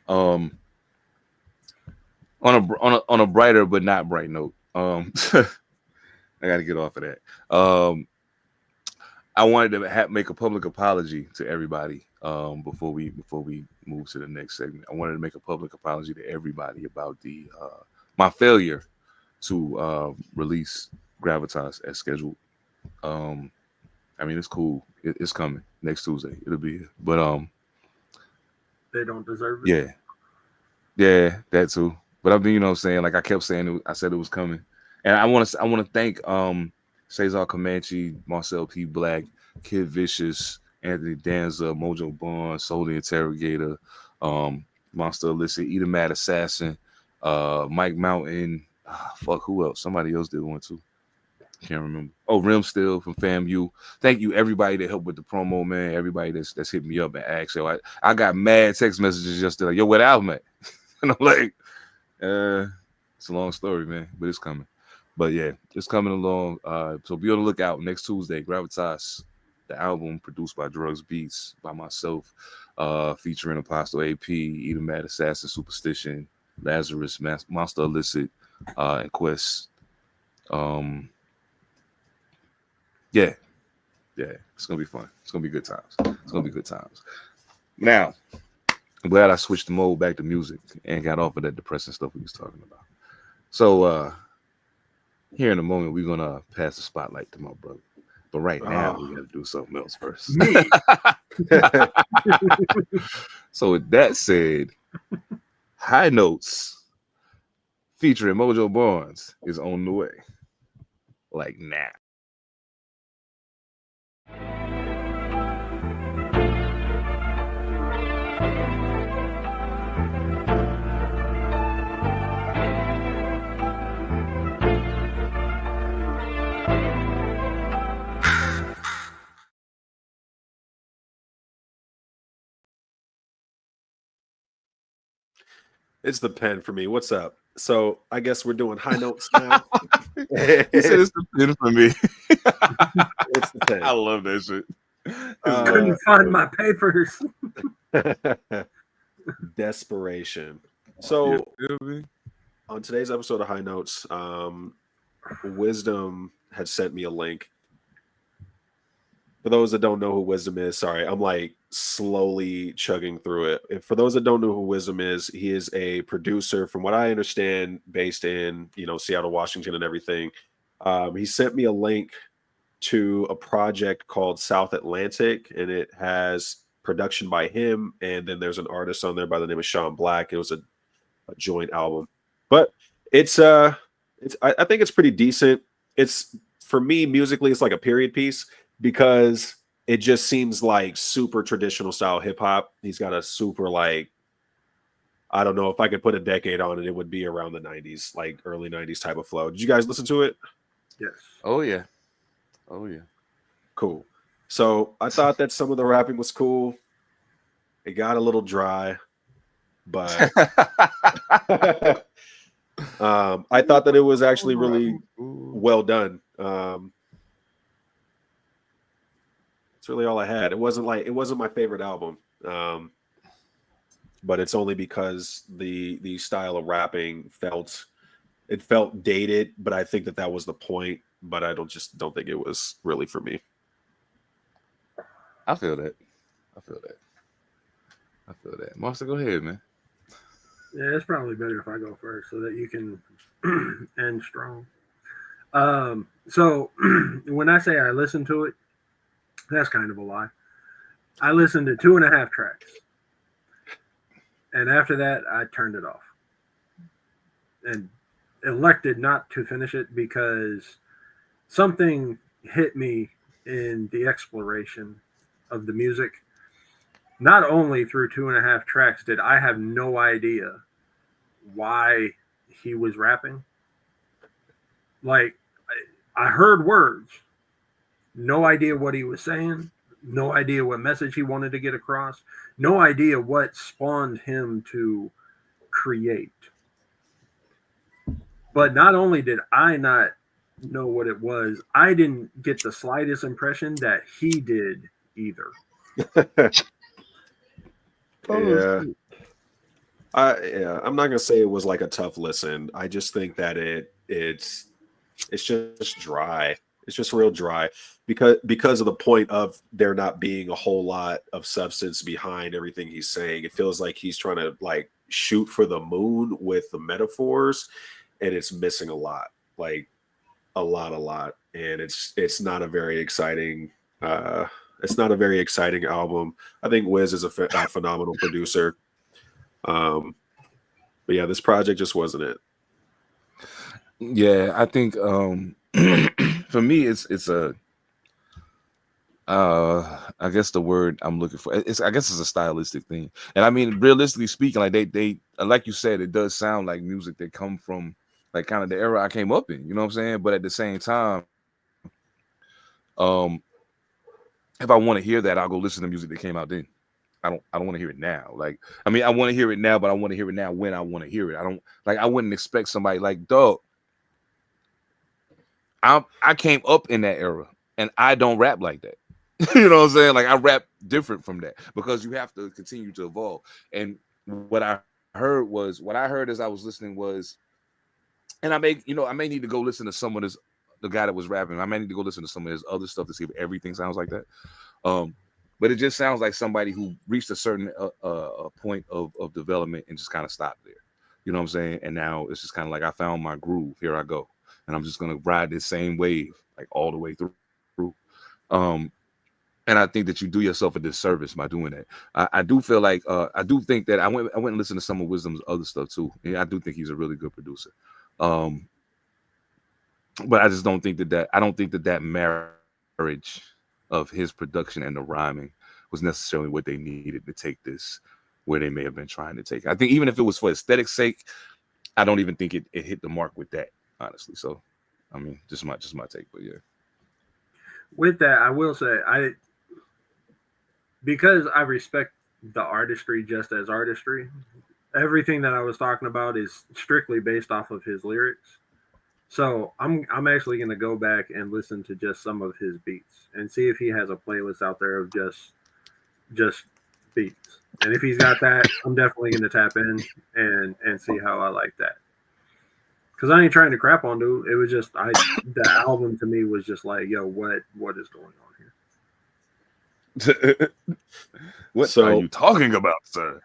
S1: On a brighter but not bright note, I got to get off of that. I wanted to make a public apology to everybody before we move to the next segment. I wanted to make a public apology to everybody about my failure to release Gravitas as scheduled. I mean, it's cool. It's coming next Tuesday. It'll be here. But
S3: they don't deserve it.
S1: Yeah, that too. But I mean, you know what I'm saying? Like I kept saying I said it was coming. And I want to thank Cesar Comanche, Marcel P. Black, Kid Vicious, Anthony Danza, Mojo Barnes, Soul the Interrogator, Monster Elicit, Eat a Mad Assassin, Mike Mountain. Who else? Somebody else did one too. Can't remember. Oh, Rim Still from FAMU. Thank you, everybody that helped with the promo, man. Everybody that's hit me up and asked. Yo, I got mad text messages yesterday. Like, yo, what album at? And I'm like, it's a long story, man, but it's coming. But yeah, it's coming along. So be on the lookout next Tuesday. Gravitas, the album produced by Drugs Beats, by myself, featuring Apostle AP, Eat a Mad Assassin, Superstition, Lazarus, Monster Elicit, and Quest. Yeah, it's gonna be fun. It's gonna be good times. It's gonna be good times. Now, I'm glad I switched the mode back to music and got off of that depressing stuff we was talking about. So here in a moment, we're gonna pass the spotlight to my brother. But right now, we gotta do something else first. So with that said, High Notes featuring Mojo Barnes is on the way. Like now.
S2: It's the pen for me. What's up? So I guess we're doing high notes now.
S1: He said it's the pen for me.
S2: It's the pen.
S1: I love that shit.
S3: Couldn't find my papers.
S2: Desperation. So on today's episode of High Notes, Wisdom had sent me a link. For those that don't know who Wisdom is, sorry, I'm like slowly chugging through it. For those that don't know who Wisdom is, he is a producer, from what I understand, based in Seattle, Washington, and everything. He sent me a link to a project called South Atlantic, and it has production by him, and then there's an artist on there by the name of Sean Black. It was a joint album, but I think it's pretty decent. It's, for me, musically, it's like a period piece, because it just seems like super traditional style hip hop. He's got a super, like, I don't know, if I could put a decade on it, it would be around the 90s, like early 90s type of flow. Did you guys listen to it?
S3: Yes.
S1: Oh yeah.
S2: Cool. So I thought that some of the rapping was cool. It got a little dry, but I thought that it was actually really well done. It's really all I had. It wasn't my favorite album, but it's only because the style of rapping felt dated. But I think that was the point. But I don't think it was really for me.
S1: I feel that. Monster, go ahead, man.
S3: Yeah, it's probably better if I go first so that you can end strong. So when I say I listened to it, that's kind of a lie. I listened to 2.5 tracks. And after that, I turned it off. And elected not to finish it because something hit me in the exploration of the music. Not only through 2.5 tracks did I have no idea why he was rapping. Like, I heard words, no idea what he was saying, no idea what message he wanted to get across, no idea what spawned him to create. But not only did I not know what it was, I didn't get the slightest impression that he did either.
S2: Yeah. I'm not gonna say it was like a tough listen. I just think that it's just dry. It's just real dry because of the point of there not being a whole lot of substance behind everything he's saying. It feels like he's trying to like shoot for the moon with the metaphors, and it's missing a lot, like a lot. And it's not a very exciting. It's not a very exciting album. I think Wiz is a phenomenal producer. But yeah, this project just wasn't it.
S1: Yeah, I think for me it's a I guess the word I'm looking for, I guess it's a stylistic thing. And I mean, realistically speaking, like they like you said, it does sound like music that come from like kind of the era I came up in, you know what I'm saying? But at the same time, if I want to hear that, I'll go listen to music that came out then. I don't want to hear it now. Like, I mean, I want to hear it now, but I want to hear it now when I want to hear it. I wouldn't expect somebody like, dog, I came up in that era and I don't rap like that. You know what I'm saying? Like, I rap different from that because you have to continue to evolve. And what I heard as I was listening was And I may need to go listen to some of this, the guy that was rapping. I may need to go listen to some of his other stuff to see if everything sounds like that. But it just sounds like somebody who reached a certain point of development and just kind of stopped there. You know what I'm saying? And now it's just kind of like, I found my groove. Here I go. And I'm just going to ride this same wave like all the way through. And I think that you do yourself a disservice by doing that. I do feel like I do think that I went and listened to some of Wisdom's other stuff too. And I do think he's a really good producer. But I just don't think that marriage of his production and the rhyming was necessarily what they needed to take this where they may have been trying to take it. I think even if it was for aesthetic's sake, I don't even think it hit the mark with that, honestly. So, I mean, just my take, but yeah.
S3: With that, I will say because I respect the artistry just as artistry, everything that I was talking about is strictly based off of his lyrics. So I'm actually going to go back and listen to just some of his beats and see if he has a playlist out there of just beats. And if he's got that, I'm definitely going to tap in and see how I like that. Because I ain't trying to crap on dude. It was just the album to me was just like, yo, what is going on here?
S1: What are you talking about, sir?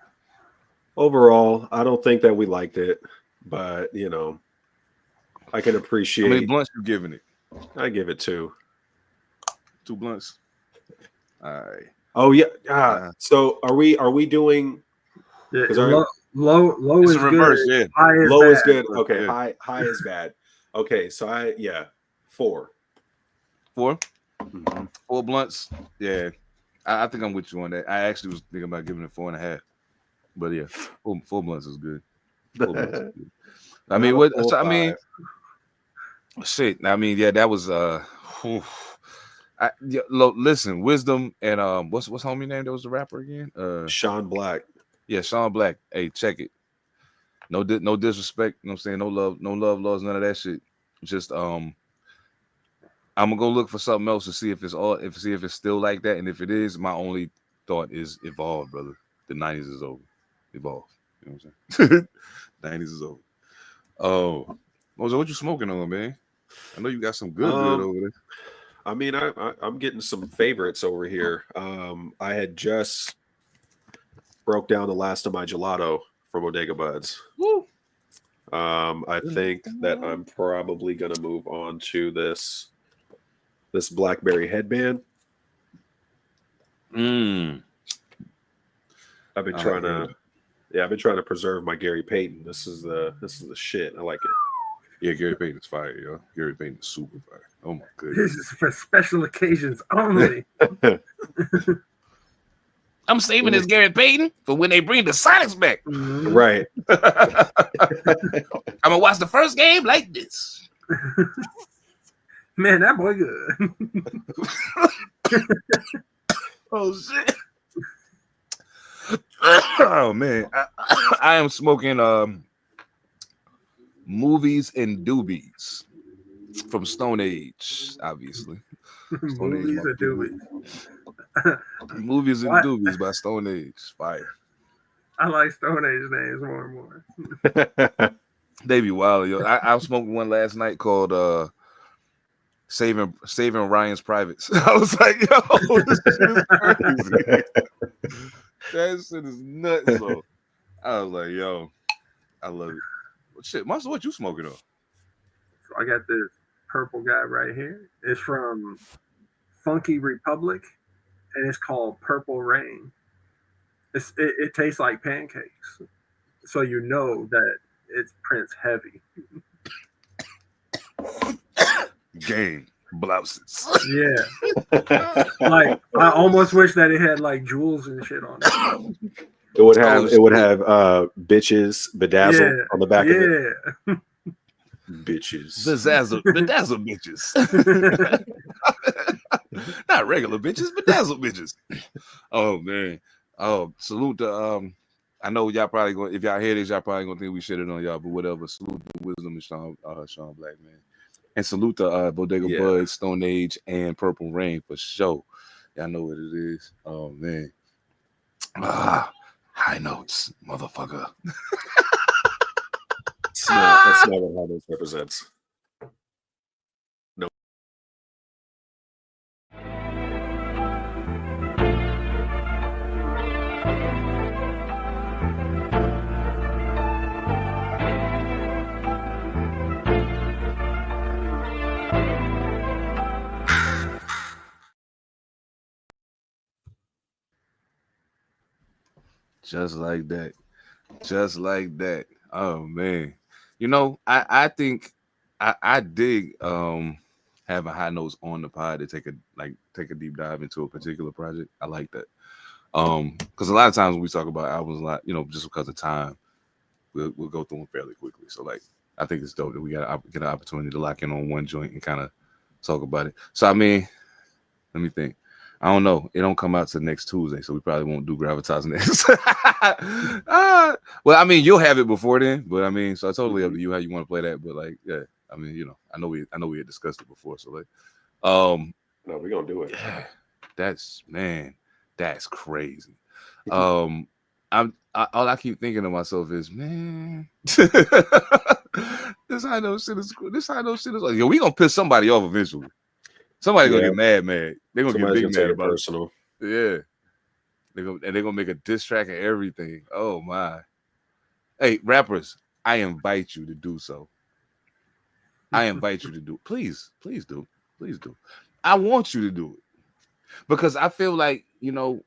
S2: Overall, I don't think that we liked it, but I can appreciate.
S1: How many blunts you giving it?
S2: I give it 2.
S1: 2 blunts. All right.
S2: Oh yeah. So are we doing?
S3: Yeah, low is
S1: reverse,
S3: good.
S1: Yeah.
S3: High is
S2: Low
S3: bad.
S2: is good. Okay.
S1: Yeah.
S2: High is bad. Okay. So 4.
S1: 4?
S2: Mm-hmm.
S1: 4 blunts. Yeah. I think I'm with you on that. I actually was thinking about giving it 4.5. But yeah, 4 blunts is good. 4 blunts is good. I mean, what? So, I mean, shit. I mean, yeah, that was listen, Wisdom and what's homie name? That was the rapper again.
S2: Sean Black.
S1: Yeah, Sean Black. Hey, check it. No disrespect. You know what I'm saying? No love laws, none of that shit. Just I'm gonna go look for something else to see if it's still like that. And if it is, my only thought is evolve, brother. The 90s is over. Evolve. You know what I'm saying? 90s is over. Oh, Mojo, what you smoking on, man? I know you got some good over there.
S2: I mean, I'm getting some favorites over here. I had just broke down the last of my gelato from Bodega Buds.
S1: Woo.
S2: I think that I'm probably gonna move on to this blackberry headband. I've been trying to preserve my Gary Payton. This is the shit. I like it.
S1: Yeah, Gary Payton is fire, yo. Gary Payton is super fire. Oh my goodness.
S3: This is for special occasions only.
S1: I'm saving this Gary Payton for when they bring the Sonics back.
S3: Mm-hmm.
S2: Right.
S1: I'm gonna watch the first game like this.
S3: Man, that boy good.
S1: Oh shit. Oh man. I am smoking Movies and Doobies from Stone Age, obviously.
S3: Movies and Doobies.
S1: Movies and Doobies by Stone Age. Fire.
S3: I like Stone Age names more and more.
S1: They be wild, yo. I was smoking one last night called Saving Ryan's Privates. I was like, yo, this shit is crazy. That shit is nuts, though. I was like, yo, I love it. Shit, Monster, what you smoking on?
S3: So I got this purple guy right here. It's from Funky Republic, and it's called Purple Rain. It tastes like pancakes, so you know that it's Prince heavy.
S1: Gang blouses.
S3: Yeah, like I almost wish that it had like jewels and shit on it.
S2: It would have bitches bedazzled on the back of it. Bitches.
S1: Bedazzled bitches. Not regular bitches, bedazzled bitches. Oh man. Oh, salute to I know y'all probably going, if y'all hear this, y'all probably gonna think we shitted on y'all, but whatever. Salute to Wisdom and Sean Black, man. And salute to Bodega Buds, Stone Age, and Purple Rain for sure. Y'all know what it is. Oh man. High notes, motherfucker.
S2: That's not what High Notes represents. No.
S1: Just like that. Just like that. Oh man. You know, I think I dig having High Notes on the pod to take a deep dive into a particular project. I like that. Because a lot of times when we talk about albums a lot, you know, just because of time, we'll go through them fairly quickly. So like I think it's dope that we get an opportunity to lock in on one joint and kind of talk about it. So I mean, let me think. I don't know. It don't come out till next Tuesday, so we probably won't do Gravitas next. Well, I mean, you'll have it before then, but I mean, so it's totally up to you how you want to play that. But like, yeah, I mean, you know, I know we had discussed it before, so like,
S2: no, we're gonna do it.
S1: Yeah, that's crazy. All I keep thinking to myself is, man, this High Note shit is like, yo, we gonna piss somebody off eventually. Somebody gonna get mad. They're gonna get big mad about
S2: personal.
S1: It. Yeah. They're gonna make a diss track and everything. Oh my. Hey, rappers, I invite you to do so. I invite you to do. Please do. Please do. I want you to do it. Because I feel like, you know,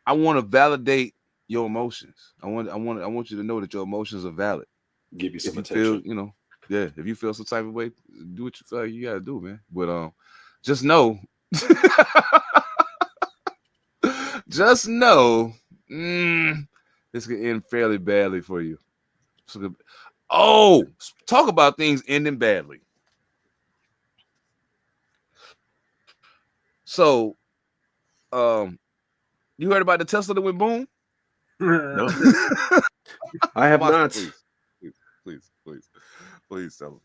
S1: I want to validate your emotions. I want you to know that your emotions are valid.
S2: Give you some
S1: Feel,
S2: attention.
S1: you know, yeah, if you feel some type of way, do what you feel like you gotta do, man. But just know this could end fairly badly for you. So, talk about things ending badly. So, you heard about the Tesla that went boom?
S2: No, I have not.
S1: Please tell them.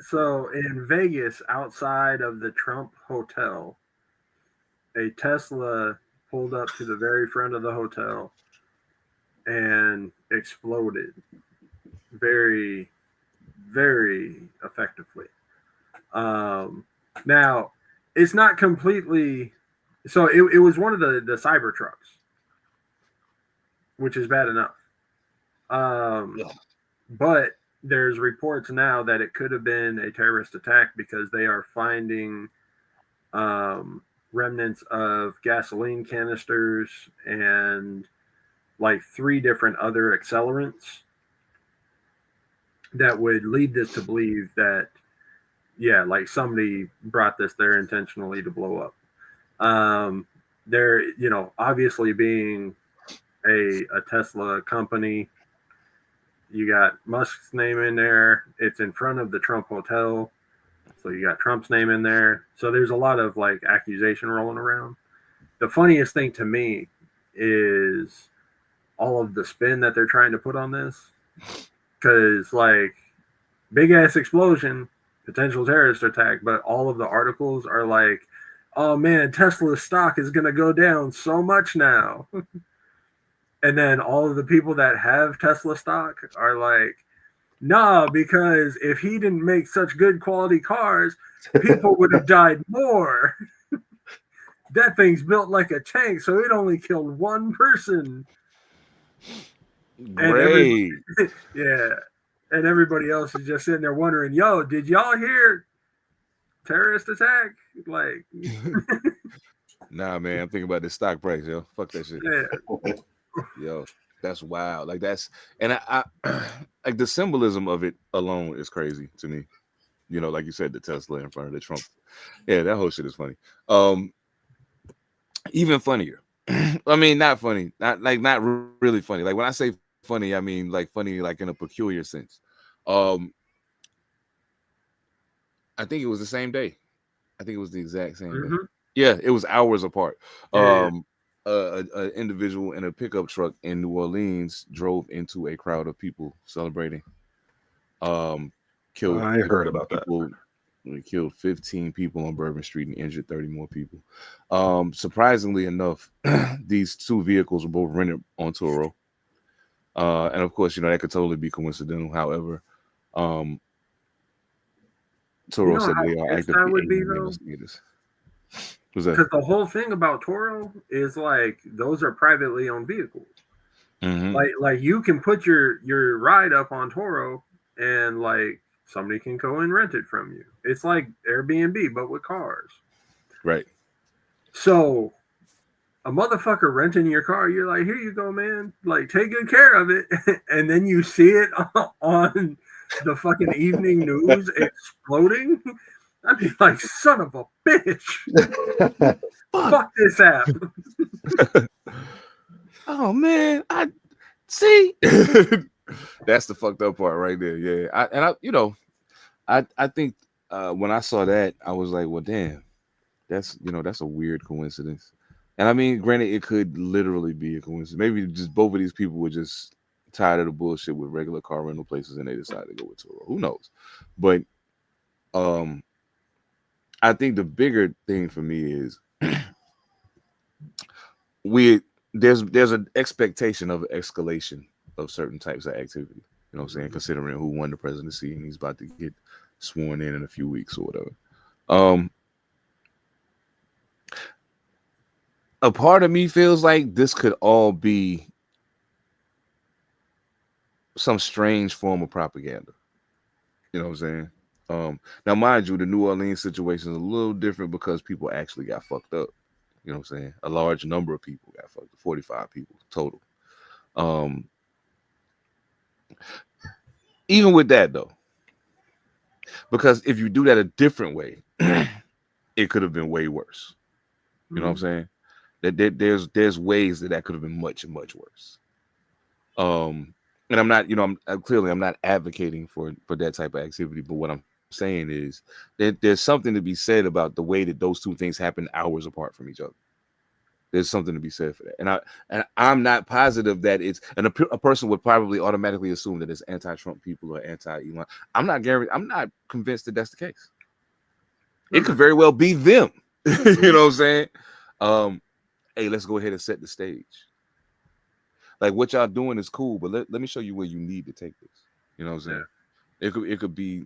S3: So in Vegas, outside of the Trump Hotel, a Tesla pulled up to the very front of the hotel and exploded very, very effectively. Now, it's not completely. So it was one of the cyber trucks, which is bad enough. But there's reports now that it could have been a terrorist attack because they are finding remnants of gasoline canisters and like 3 different other accelerants that would lead this to believe that, yeah, like somebody brought this there intentionally to blow up. There, you know, obviously being a Tesla company, you got Musk's name in there. It's in front of the Trump Hotel. So you got Trump's name in there. So there's a lot of like accusation rolling around. The funniest thing to me is all of the spin that they're trying to put on this. Because like big ass explosion, potential terrorist attack, but all of the articles are like, oh man, Tesla's stock is going to go down so much now. And then all of the people that have Tesla stock are like, nah, because if he didn't make such good quality cars, people would have died more. That thing's built like a tank, so it only killed one person.
S1: Great.
S3: And everybody else is just sitting there wondering, yo, did y'all hear terrorist attack? Like,
S1: nah, man, I'm thinking about the stock price, yo. Fuck that shit.
S3: Yeah.
S1: Yo, that's wild. Like that's, and I like the symbolism of it alone is crazy to me. You know, like you said, the Tesla in front of the Trump. Yeah, that whole shit is funny. Even funnier. I mean, not funny, not really funny. Like when I say funny, I mean like funny, like in a peculiar sense. I think it was the same day. I think it was the exact same day. Yeah, it was hours apart. An individual in a pickup truck in New Orleans drove into a crowd of people celebrating. Killed.
S2: I heard about
S1: people, that. It killed 15 people on Bourbon Street and injured 30 more people. Surprisingly enough, these 2 vehicles were both rented on Turo. And of course, you know, that could totally be coincidental. However, Toro said they are
S3: how that
S1: actively
S3: would be
S1: aiming
S3: though?
S1: investigators. What's that?
S3: Because the whole thing about Toro is like those are privately owned vehicles.
S1: Mm-hmm.
S3: Like you can put your ride up on Toro and like somebody can go and rent it from you. It's like Airbnb but with cars.
S1: Right.
S3: So a motherfucker renting your car, you're like, here you go, man. Like, take good care of it. And then you see it on the fucking evening news exploding. I'd be like, son of a bitch. Fuck this app.
S1: Oh man, I see. That's the fucked up part right there. Yeah. I think when I saw that, I was like, well, damn, that's a weird coincidence. And I mean, granted, it could literally be a coincidence. Maybe just both of these people were just tired of the bullshit with regular car rental places, and they decided to go with Turo. Who knows? But I think the bigger thing for me is there's an expectation of escalation of certain types of activity. You know what I'm saying? Considering who won the presidency and he's about to get sworn in a few weeks or whatever. A part of me feels like this could all be some strange form of propaganda. You know what I'm saying? Now, mind you, the New Orleans situation is a little different because people actually got fucked up. You know what I'm saying? A large number of people got fucked up, 45 people total. Even with that, though, because if you do that a different way, it could have been way worse. You know what I'm saying? There's ways that could have been much, much worse. And I'm not, I'm not advocating for that type of activity, but what I'm saying is that there's something to be said about the way that those two things happen hours apart from each other. There's something to be said for that, and I'm not positive that it's. And a person would probably automatically assume that it's anti-Trump people or anti-Elon. I'm not convinced that that's the case. It could very well be them. You know what I'm saying? Hey, let's go ahead and set the stage. Like what y'all doing is cool, but let me show you where you need to take this. You know what I'm saying? Yeah. It could be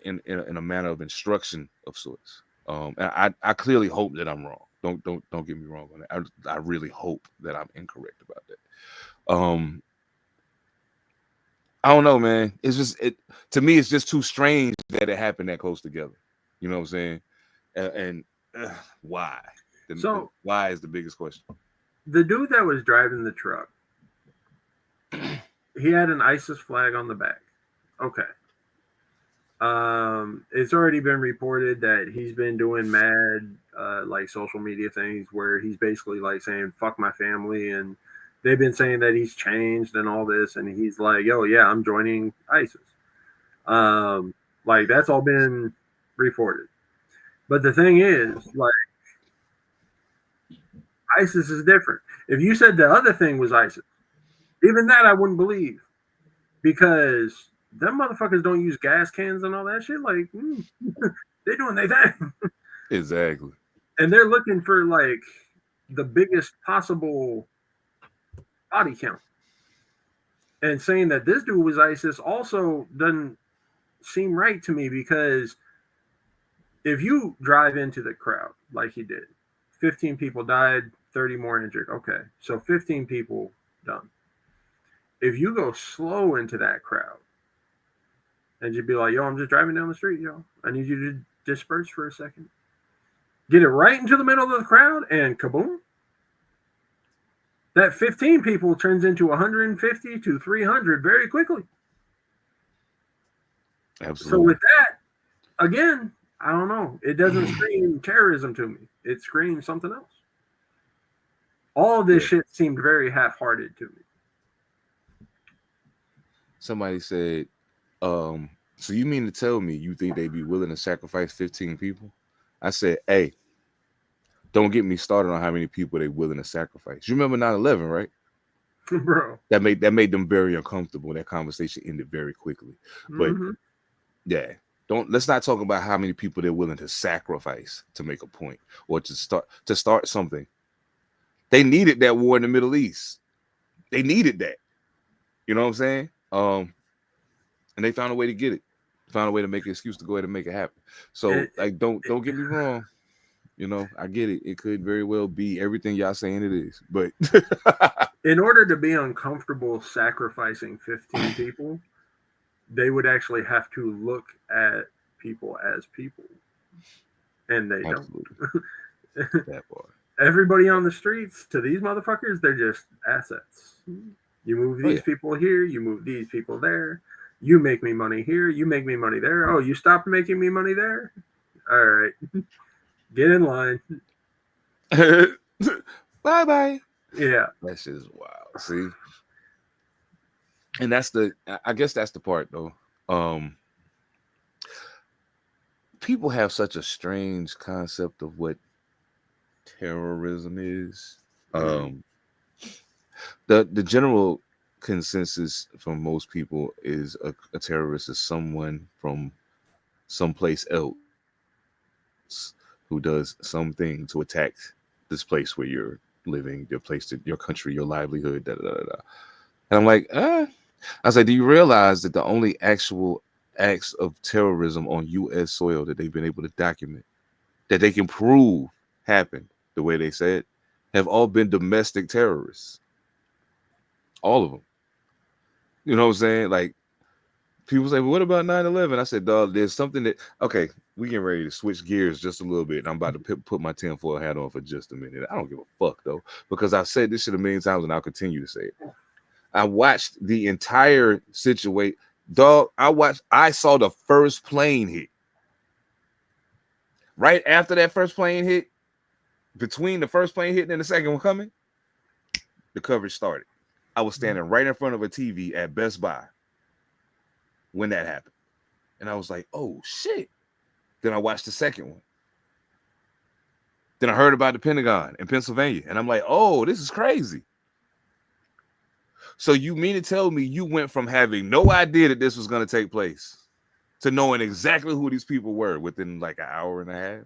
S1: in a manner of instruction of sorts. And I clearly hope that I'm wrong. Don't get me wrong on that. I really hope that I'm incorrect about that. I don't know, man. It's just to me, it's just too strange that it happened that close together. You know what I'm saying? And why? Why is the biggest question.
S3: The dude that was driving the truck, he had an ISIS flag on the back. Okay. It's already been reported that he's been doing mad like social media things where he's basically like saying fuck my family, and they've been saying that he's changed and all this, and he's like, yo, yeah, I'm joining ISIS. Like that's all been reported. But the thing is, like, ISIS is different. If you said the other thing was ISIS, even that I wouldn't believe, because them motherfuckers don't use gas cans and all that shit. Like, they're doing their thing.
S1: Exactly.
S3: And they're looking for like the biggest possible body count. And saying that this dude was ISIS also doesn't seem right to me, because if you drive into the crowd like he did, 15 people died, 30 more injured. Okay, so 15 people done. If you go slow into that crowd and you'd be like, yo, I'm just driving down the street, yo, I need you to disperse for a second. Get it right into the middle of the crowd and kaboom. That 15 people turns into 150 to 300 very quickly.
S1: Absolutely.
S3: So with that, again, I don't know. It doesn't scream terrorism to me. It screams something else. All this shit seemed very half-hearted to me.
S1: Somebody said, so you mean to tell me you think they'd be willing to sacrifice 15 people? I said, hey, don't get me started on how many people they're willing to sacrifice. You remember 9/11, right?
S3: Bro.
S1: That made them very uncomfortable. That conversation ended very quickly. But yeah, let's not talk about how many people they're willing to sacrifice to make a point or to start something. They needed that war in the Middle East. They needed that. You know what I'm saying? And they found a way to get it. found a way to make an excuse to go ahead and make it happen. So like, don't get me wrong. You know, I get it. It could very well be everything y'all saying it is, but
S3: in order to be uncomfortable sacrificing 15 people, they would actually have to look at people as people, and they
S1: absolutely
S3: don't.
S1: that part.
S3: Everybody on the streets, to these motherfuckers, they're just assets. You move these people here, you move these people there. You make me money here, you make me money there. Oh, you stopped making me money there? All right. Get in line.
S1: Bye.
S3: Yeah.
S1: That shit is wild. See? And I guess that's the part though. People have such a strange concept of what terrorism is. The general consensus from most people is a terrorist is someone from someplace else who does something to attack this place where you're living, your place, your country, your livelihood, da, da, da, da. And I'm like, I was like, do you realize that the only actual acts of terrorism on U.S. soil that they've been able to document, that they can prove happened the way they said, have all been domestic terrorists? All of them. You know what I'm saying? Like, people say, well, what about 9/11? I said, dog, there's something that, okay, we getting ready to switch gears just a little bit. I'm about to put my tinfoil hat on for just a minute. I don't give a fuck, though, because I've said this shit a million times and I'll continue to say it. I watched the entire situation. Dog, I saw the first plane hit. Right after that first plane hit, between the first plane hitting and the second one coming, the coverage started. I was standing right in front of a TV at Best Buy when that happened. And I was like, oh, shit. Then I watched the second one. Then I heard about the Pentagon in Pennsylvania. And I'm like, oh, this is crazy. So you mean to tell me you went from having no idea that this was going to take place to knowing exactly who these people were within like an hour and a half?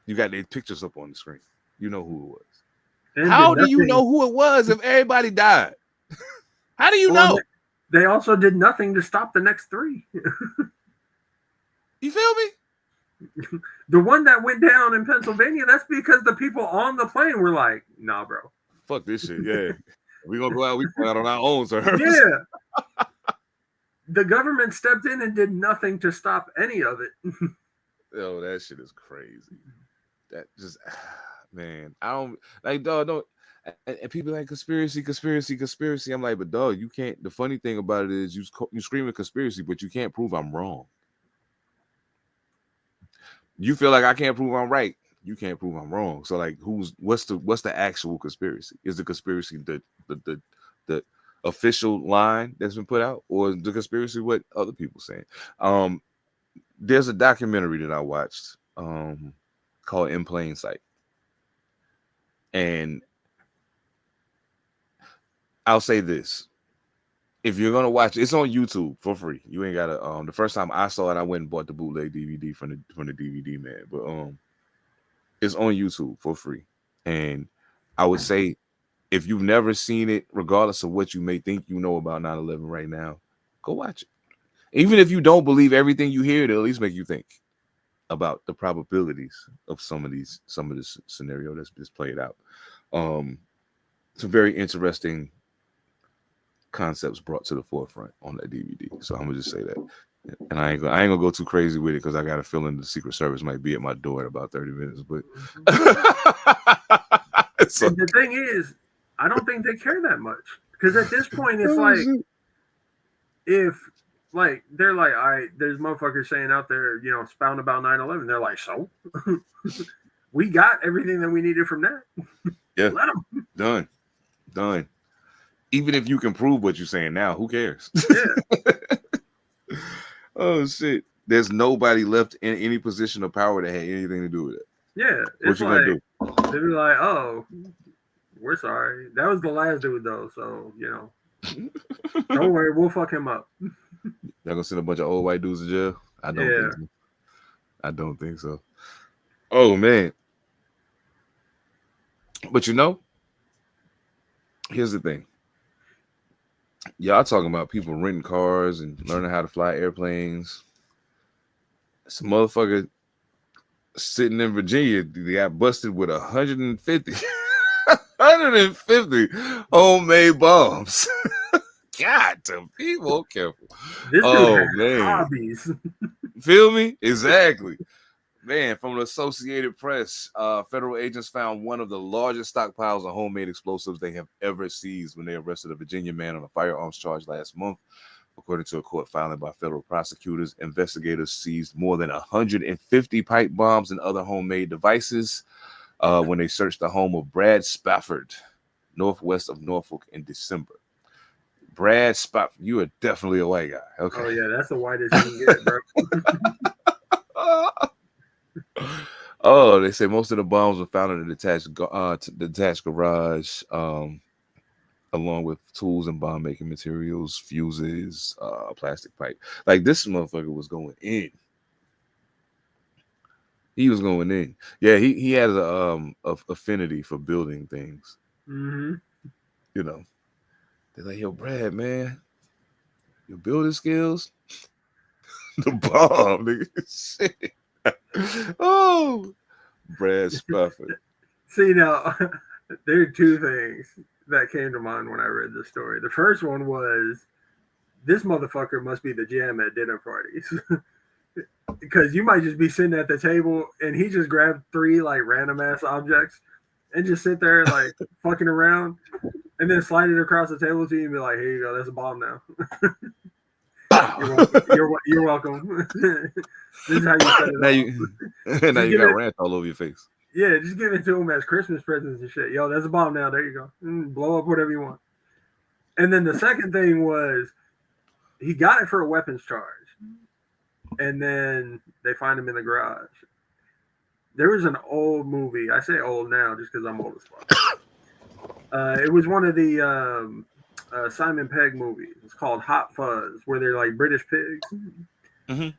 S1: You got their pictures up on the screen. You know who it was. And how do you know who it was if everybody died? How do you know?
S3: They also did nothing to stop the next three.
S1: You feel me?
S3: The one that went down in Pennsylvania, that's because the people on the plane were like, nah, bro.
S1: Fuck this shit, yeah. We're going to go out, we go out on our own terms.
S3: Yeah. The government stepped in and did nothing to stop any of it.
S1: Yo, that shit is crazy. That just, man, I don't, like, dog, don't, and people like conspiracy. I'm like, but dog, you can't, the funny thing about it is you screaming conspiracy, but you can't prove I'm wrong. You feel like I can't prove I'm right. You can't prove I'm wrong. So like, what's the actual conspiracy? Is the conspiracy the official line that's been put out, or the conspiracy what other people saying? There's a documentary that I watched called In Plain Sight, and I'll say this: if you're gonna watch it, it's on YouTube for free. You ain't gotta. The first time I saw it, I went and bought the bootleg DVD from the DVD man, but it's on YouTube for free. And I would say, if you've never seen it, regardless of what you may think you know about 9/11 right now, go watch it. Even if you don't believe everything you hear, it'll at least make you think about the probabilities of some of this scenario that's played out. It's a very interesting concepts brought to the forefront on that DVD. So I'm gonna just say that. And I ain't gonna go too crazy with it because I got a feeling the Secret Service might be at my door in about 30 minutes. But
S3: so, the thing is, I don't think they care that much, because at this point it's like, if like they're like, all right, there's motherfuckers saying out there, you know, spouting about 9/11. They're like, so we got everything that we needed from that.
S1: Yeah, let them. Done. Even if you can prove what you're saying now, who cares? Yeah. Oh shit! There's nobody left in any position of power that had anything to do with it.
S3: Yeah,
S1: what you gonna do?
S3: They'd be like, "Oh, we're sorry. That was the last dude, though. So you know, don't worry, we'll fuck him up."
S1: Y'all gonna send a bunch of old white dudes to jail? I don't think so. Oh man! But you know, here's the thing. Y'all talking about people renting cars and learning how to fly airplanes. Some motherfucker sitting in Virginia, they got busted with 150 homemade bombs. God, them people careful.
S3: This dude
S1: Oh
S3: had
S1: man,
S3: hobbies.
S1: feel me? Exactly. Man, from the Associated Press, federal agents found one of the largest stockpiles of homemade explosives they have ever seized when they arrested a Virginia man on a firearms charge last month. According to a court filing by federal prosecutors, investigators seized more than 150 pipe bombs and other homemade devices when they searched the home of Brad Spafford, northwest of Norfolk, in December. Brad Spafford, you are definitely a white guy. Okay.
S3: Oh yeah, that's the whitest you can get, bro.
S1: Oh, they say most of the bombs were found in a detached garage, along with tools and bomb making materials, fuses, plastic pipe. Like this motherfucker was going in. He was going in. Yeah, he has a affinity for building things.
S3: Mm-hmm.
S1: You know, they're like, yo, Brad, man, your building skills, the bomb, nigga. Shit. Oh, Brad Spafford.
S3: See now, there are two things that came to mind when I read this story. The first one was this motherfucker must be the jam at dinner parties. Because you might just be sitting at the table and he just grabbed three like random ass objects and just sit there like fucking around and then slide it across the table to you and be like, here you go, that's a bomb now. You're welcome. You're welcome. This is how you set it
S1: now
S3: off.
S1: now you got ranch all over your face.
S3: Yeah, just give it to him as Christmas presents and shit. Yo, that's a bomb now. There you go. Blow up whatever you want. And then the second thing was he got it for a weapons charge. And then they find him in the garage. There was an old movie. I say old now just because I'm old as fuck. It was one of the Simon Pegg movies. It's called Hot Fuzz, where they're like British pigs.
S1: Mm-hmm.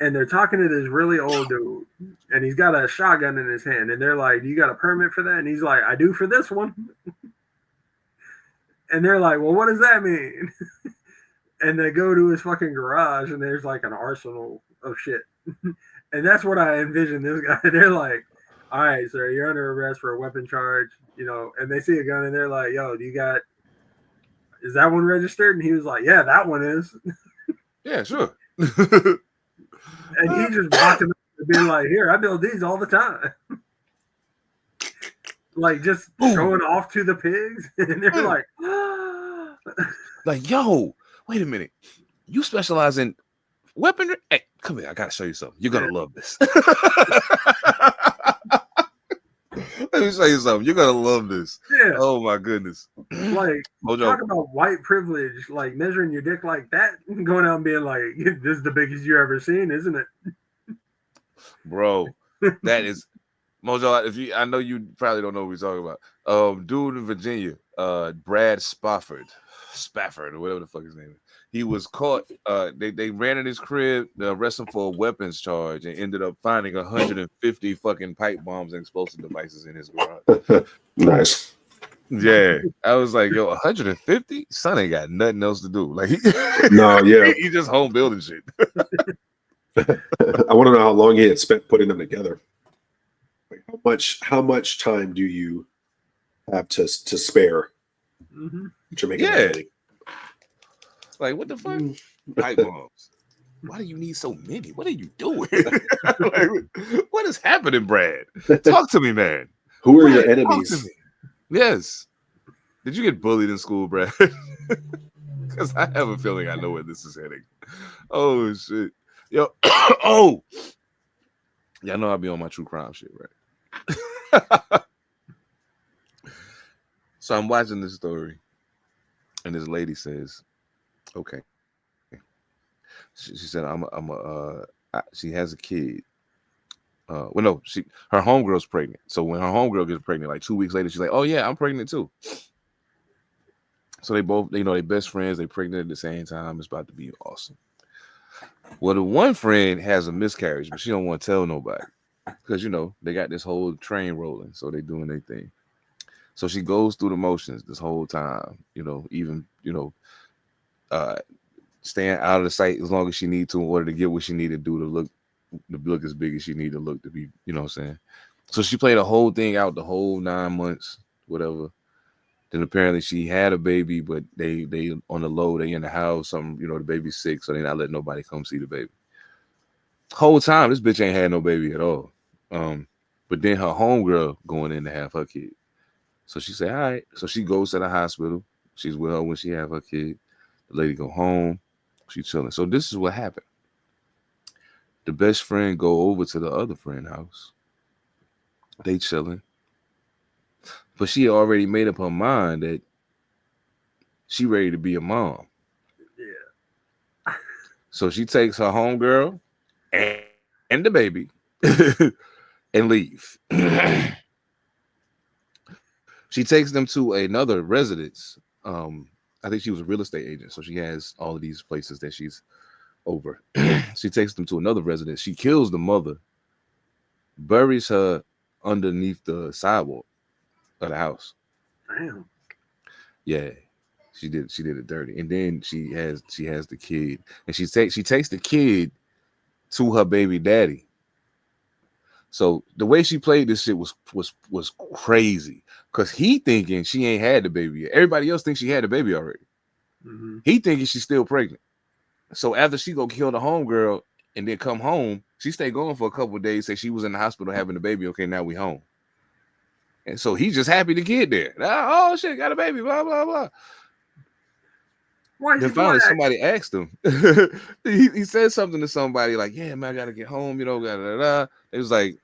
S3: And they're talking to this really old dude. And he's got a shotgun in his hand. And they're like, you got a permit for that? And he's like, I do for this one. And they're like, well, what does that mean? And they go to his fucking garage and there's like an arsenal of shit. And that's what I envision this guy. They're like, all right, sir, you're under arrest for a weapon charge, you know, and they see a gun and they're like, yo, is that one registered? And he was like, yeah, that one is.
S1: Yeah, sure.
S3: And he just walked him and being like, here, I build these all the time. Like just showing off to the pigs. And they're like,
S1: like, yo, wait a minute. You specialize in weaponry? Hey, come here. I gotta show you something. You're gonna love this. Let me show you something. You're gonna love this.
S3: Yeah.
S1: Oh my goodness.
S3: Like,
S1: Mojo.
S3: Talk about white privilege, like measuring your dick like that, going out and being like, this is the biggest you ever seen, isn't it?
S1: Bro, that is Mojo. I know you probably don't know what we're talking about. Dude in Virginia, Brad Spafford, or whatever the fuck his name is. He was caught. They ran in his crib, they arrested him for a weapons charge, and ended up finding 150 fucking pipe bombs and explosive devices in his garage.
S2: Nice.
S1: Yeah, I was like, yo, 150? Son ain't got nothing else to do. Like, he just home building shit.
S2: I want to know how long he had spent putting them together. Like how much time do you have to spare to make it?
S1: Like, what the fuck? Pipe bombs. Why do you need so many? What are you doing? Like, what is happening, Brad? Talk to me, man.
S2: Who are your enemies?
S1: Yes. Did you get bullied in school, Brad? Because I have a feeling I know where this is heading. Oh, shit. Yo, y'all know I'll be on my true crime shit, right? So I'm watching this story, and this lady says, okay. She said, she has a kid. Her homegirl's pregnant. So when her homegirl gets pregnant, like 2 weeks later, she's like, oh yeah, I'm pregnant too. So they both, they best friends, they pregnant at the same time. It's about to be awesome. Well, the one friend has a miscarriage, but she don't want to tell nobody because, they got this whole train rolling. So they doing their thing. So she goes through the motions this whole time, even, staying out of the sight as long as she need to in order to get what she need to do to look as big as she need to look to be, you know what I'm saying? So she played the whole thing out, the whole 9 months, whatever. Then apparently she had a baby, but they on the low, they in the house, the baby's sick, so they not letting nobody come see the baby. Whole time, this bitch ain't had no baby at all. But then her homegirl going in to have her kid. So she said, all right. So she goes to the hospital. She's with her when she have her kid. The lady go home. She chilling. So this is what happened. The best friend go over to the other friend house. They chilling. But she already made up her mind that she ready to be a mom.
S3: Yeah.
S1: So she takes her homegirl and the baby and leave. She takes them to another residence. I think she was a real estate agent, so she has all of these places that she's over. She takes them to another residence. She kills the mother, buries her underneath the sidewalk of the house.
S3: Damn.
S1: Yeah, she did it dirty. And then she has the kid, and she takes the kid to her baby daddy. So the way she played this shit was crazy, because he thinking she ain't had the baby yet. Everybody else thinks she had the baby already.
S3: Mm-hmm.
S1: He thinking she's still pregnant. So after she go kill the homegirl and then come home, she stayed going for a couple of days, say she was in the hospital having the baby. Okay, now we home. And so he's just happy to get there. Oh shit, got a baby, blah, blah, blah. Then finally somebody asked him. he said something to somebody like, yeah, man, I gotta get home, It was like,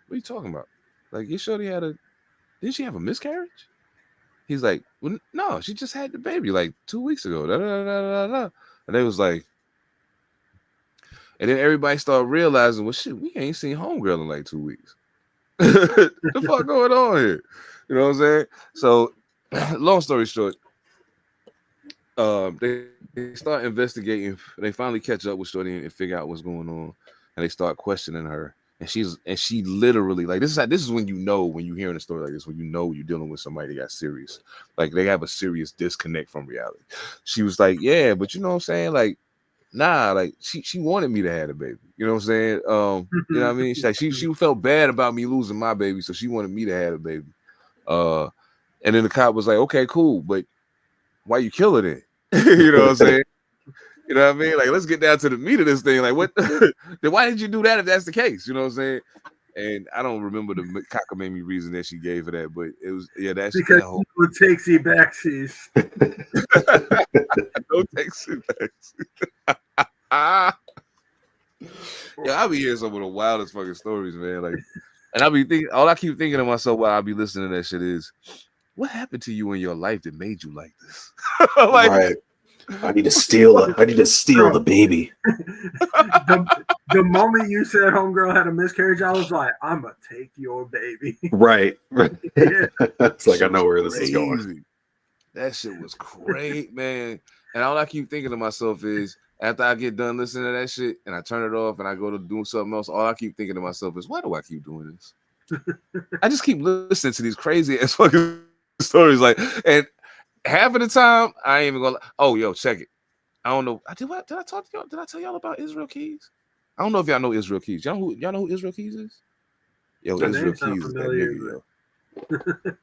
S1: what are you talking about? Like, you sure didn't she have a miscarriage? He's like, well, no, she just had the baby like 2 weeks ago. And they was like, and then everybody started realizing, well, shit, we ain't seen homegirl in like 2 weeks. The fuck going on here? You know what I'm saying? So, long story short, they start investigating. They finally catch up with Shorty and figure out what's going on, and they start questioning her. And she literally, like, this is when when you're hearing a story like this, when you're dealing with somebody that got serious, like they have a serious disconnect from reality. She was like, yeah, but you know what I'm saying, like, nah, like she wanted me to have a baby. You know what I'm saying? You know what I mean? She felt bad about me losing my baby, so she wanted me to have a baby. And then the cop was like, okay, cool, but why you kill her then? You know what I'm saying? You know what I mean? Like, let's get down to the meat of this thing. Like, what? Then why did you do that if that's the case? You know what I'm saying? And I don't remember the cockamamie reason that she gave for that, but it was, yeah, that's
S3: because
S1: that whole
S3: takesy backsies.
S1: no takesy backsies. Yeah, I be hearing some of the wildest fucking stories, man. Like, and I be thinking, all I keep thinking to myself while I be listening to that shit is, what happened to you in your life that made you like this? Like,
S2: right. I need to steal the baby.
S3: The moment you said homegirl had a miscarriage, I was like, I'm gonna take your baby.
S2: Right.
S3: Yeah.
S2: It's like, I know where this is going.
S1: That shit was great, man. And all I keep thinking to myself is, after I get done listening to that shit and I turn it off and I go to do something else, all I keep thinking to myself is, why do I keep doing this? I just keep listening to these crazy ass fucking stories. Like, and half of the time, I ain't even gonna. Oh, yo, check it. I don't know. Did I talk to y'all? Did I tell y'all about Israel Keys? I don't know if y'all know Israel Keys. Y'all know who Israel Keys is? Yo, Israel Keys is that nigga, yo.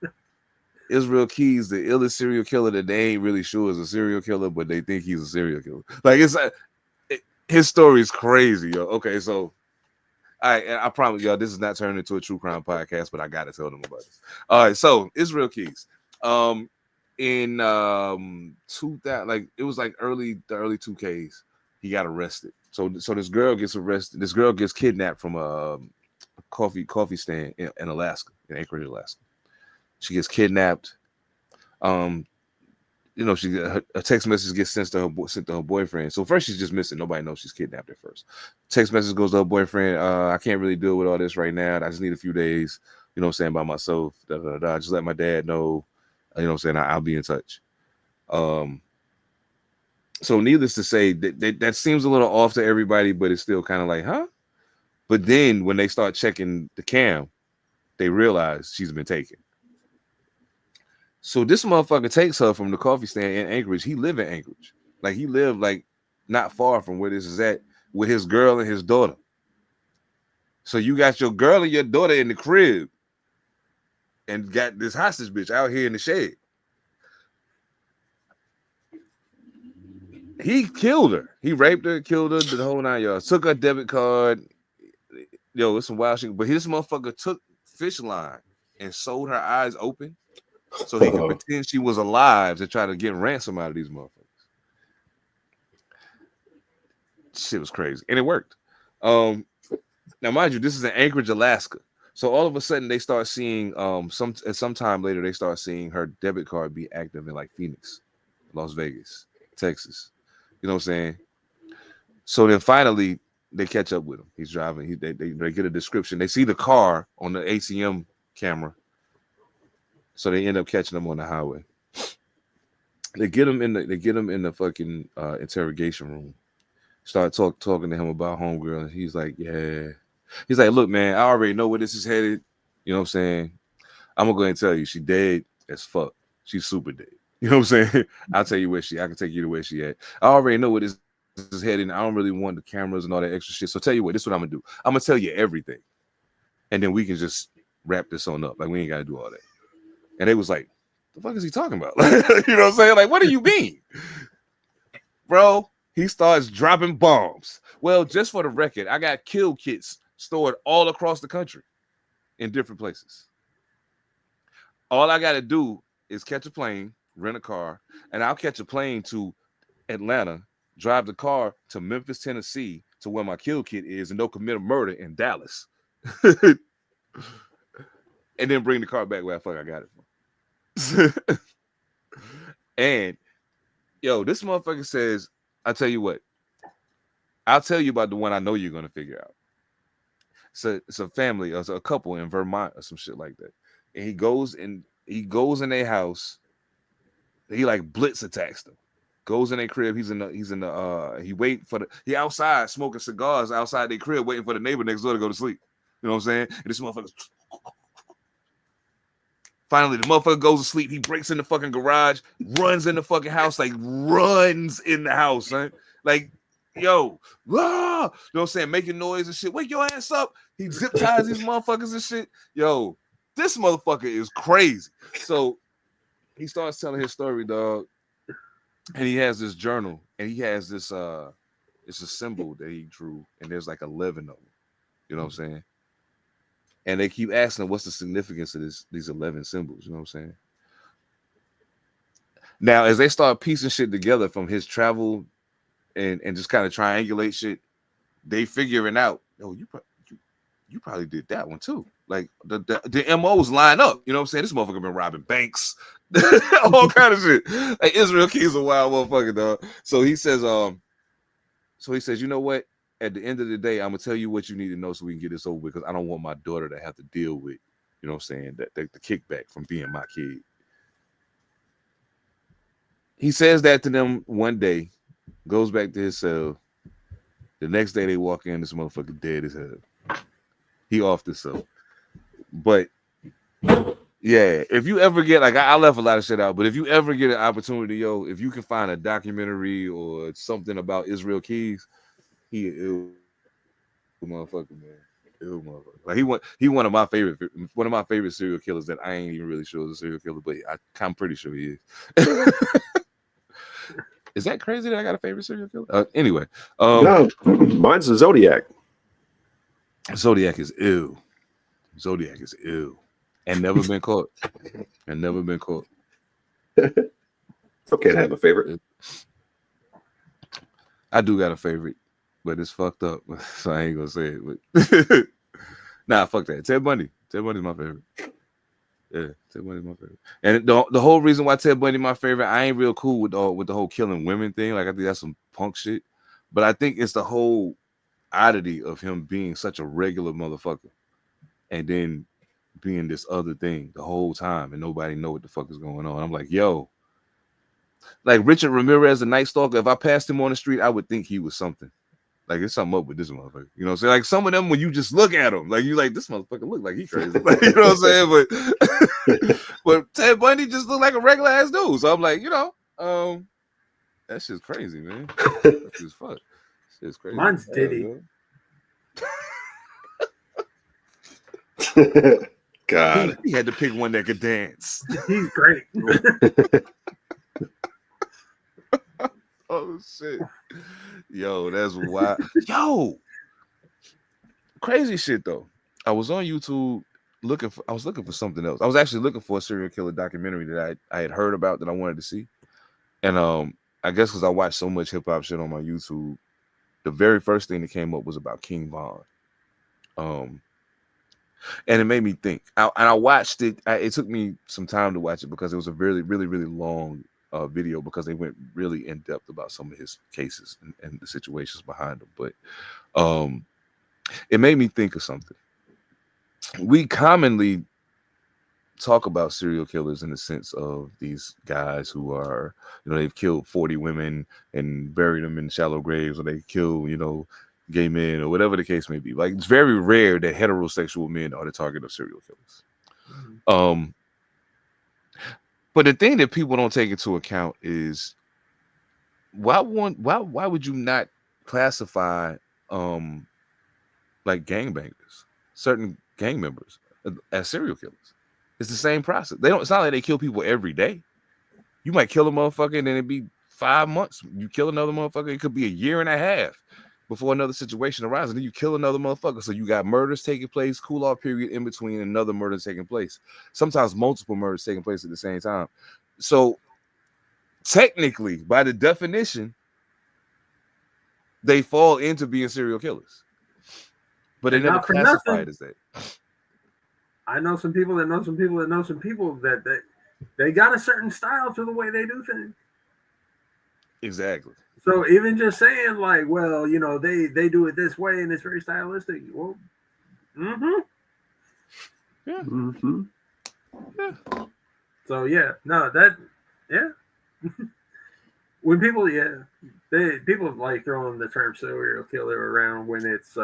S1: Israel Keys, the illest serial killer that they ain't really sure is a serial killer, but they think he's a serial killer. Like, it's his story is crazy, yo. Okay, so I promise y'all, this is not turning into a true crime podcast, but I gotta tell them about this. All right, so Israel Keys. In 2000, like, it was like the early 2Ks, he got arrested. So this girl gets arrested. This girl gets kidnapped from a coffee stand in Alaska, in Anchorage, Alaska. She gets kidnapped. A text message gets sent to her boyfriend. So first she's just missing. Nobody knows she's kidnapped at first. Text message goes to her boyfriend. I can't really deal with all this right now. I just need a few days, you know what I'm saying, by myself. Just let my dad know. You know what I'm saying? I'll be in touch. So needless to say, that seems a little off to everybody, but it's still kind of like, huh? But then when they start checking the cam, they realize she's been taken. So this motherfucker takes her from the coffee stand in Anchorage. He live in Anchorage. Like he lived like not far from where this is at with his girl and his daughter. So you got your girl and your daughter in the crib and got this hostage bitch out here in the shed. He killed her. He raped her, killed her, the whole 9 yards. Took her debit card. Yo, it's some wild shit. But this motherfucker took fish line and sewed her eyes open so he could pretend she was alive to try to get ransom out of these motherfuckers. Shit was crazy. And it worked. Now, mind you, this is in Anchorage, Alaska. So all of a sudden they start seeing sometime later they start seeing her debit card be active in like Phoenix, Las Vegas, Texas. You know what I'm saying? So then finally they catch up with him. He's driving. They get a description. They see the car on the ATM camera. So they end up catching him on the highway. They get him in the fucking interrogation room. Start talking to him about homegirl, and he's like, yeah. He's like, look, man, I already know where this is headed. You know what I'm saying? I'm gonna go ahead and tell you, she dead as fuck. She's super dead. You know what I'm saying? I'll tell you I can take you to where she at. I already know where this is heading. I don't really want the cameras and all that extra shit. So tell you what, this is what I'm gonna do. I'm gonna tell you everything. And then we can just wrap this on up. Like, we ain't gotta do all that. And they was like, the fuck is he talking about? You know what I'm saying? Like, what do you mean? Bro, he starts dropping bombs. Well, just for the record, I got kill kits stored all across the country in different places. All I got to do is catch a plane, rent a car, and I'll catch a plane to Atlanta, drive the car to Memphis, Tennessee, to where my kill kit is, and they'll commit a murder in Dallas. And then bring the car back where I got it from. And, yo, this motherfucker says, I'll tell you what. I'll tell you about the one I know you're going to figure out. It's a family, it's a couple in Vermont or some shit like that. And he goes in their house. He like blitz attacks them. Goes in their crib. He outside smoking cigars outside their crib, waiting for the neighbor next door to go to sleep. You know what I'm saying? And this motherfucker. Finally, the motherfucker goes to sleep. He breaks in the fucking garage, runs in the fucking house, like runs in the house, son. Like, yo, you know what I'm saying? Making noise and shit. Wake your ass up. He zip ties these motherfuckers and shit. Yo, this motherfucker is crazy. So he starts telling his story, dog. And he has this journal, and he has this it's a symbol that he drew, and there's like 11 of them. You know what I'm saying? And they keep asking him, what's the significance of these 11 symbols? You know what I'm saying? Now, as they start piecing shit together from his travel and just kind of triangulate shit, they figuring out, oh, you probably did that one too. Like the MOs line up. You know what I'm saying? This motherfucker been robbing banks, all kind of shit. Like Israel Key's a wild motherfucker, dog. So he says, you know what? At the end of the day, I'm gonna tell you what you need to know so we can get this over with, because I don't want my daughter to have to deal with, you know what I'm saying, that the kickback from being my kid. He says that to them one day, goes back to his cell. The next day they walk in, this motherfucker dead as hell. He off the cell. But yeah, if you ever get, like, I left a lot of shit out, but if you ever get an opportunity, yo, if you can find a documentary or something about Israel Keys, he is ill motherfucker, man. Ill motherfucker. Like he one of my favorite serial killers that I ain't even really sure is a serial killer, but I'm pretty sure he is. Is that crazy that I got a favorite serial killer? Anyway,
S2: no, mine's the Zodiac.
S1: Zodiac is ill. Zodiac is ill, and never been caught.
S2: It's okay to have a favorite.
S1: I do got a favorite, but it's fucked up, so I ain't gonna say it. But nah, fuck that. Ted Bundy. Ted Bundy's my favorite. Yeah, Ted Bundy's my favorite. And the whole reason why Ted Bundy my favorite, I ain't real cool with the whole killing women thing. Like, I think that's some punk shit. But I think it's the whole oddity of him being such a regular motherfucker and then being this other thing the whole time and nobody know what the fuck is going on. I'm like, yo, like Richard Ramirez, the Night Stalker, if I passed him on the street, I would think he was something. Like, there's something up with this motherfucker. You know what I'm saying? Like, some of them, when you just look at him, like, you like, this motherfucker look like he crazy. Like, you know what I'm saying? But Ted Bundy just looked like a regular ass dude. So I'm like, you know, That shit's crazy, man. That's just fuck. Shit's crazy.
S3: Mine's Diddy.
S2: God.
S1: He had to pick one that could dance.
S3: He's great.
S1: Oh shit. Yo, that's wild. Yo. Crazy shit though. I was on YouTube looking for something else. I was actually looking for a serial killer documentary that I had heard about that I wanted to see. And I guess because I watched so much hip hop shit on my YouTube, the very first thing that came up was about King Von. And it made me think. I watched it. It took me some time to watch it because it was a really, really, really long video because they went really in depth about some of his cases and the situations behind them. But it made me think of something. We commonly talk about serial killers in the sense of these guys who are, they've killed 40 women and buried them in shallow graves, or they kill, gay men, or whatever the case may be. Like, it's very rare that heterosexual men are the target of serial killers. Mm-hmm. But the thing that people don't take into account is why would you not classify like gangbangers, certain gang members, as serial killers? It's the same process. It's not like they kill people every day. You might kill a motherfucker and then it'd be 5 months. You kill another motherfucker, it could be a year and a half before another situation arises. And then you kill another motherfucker. So you got murders taking place, cool off period in between, another murder taking place. Sometimes multiple murders taking place at the same time. So technically, by the definition, they fall into being serial killers. But they never classify it as that.
S3: I know some people that know some people that know some people that they got a certain style to the way they do things.
S1: Exactly.
S3: So even just saying like, well, they do it this way and it's very stylistic. Well, yeah. So when people people like throwing the term serial killer around when it's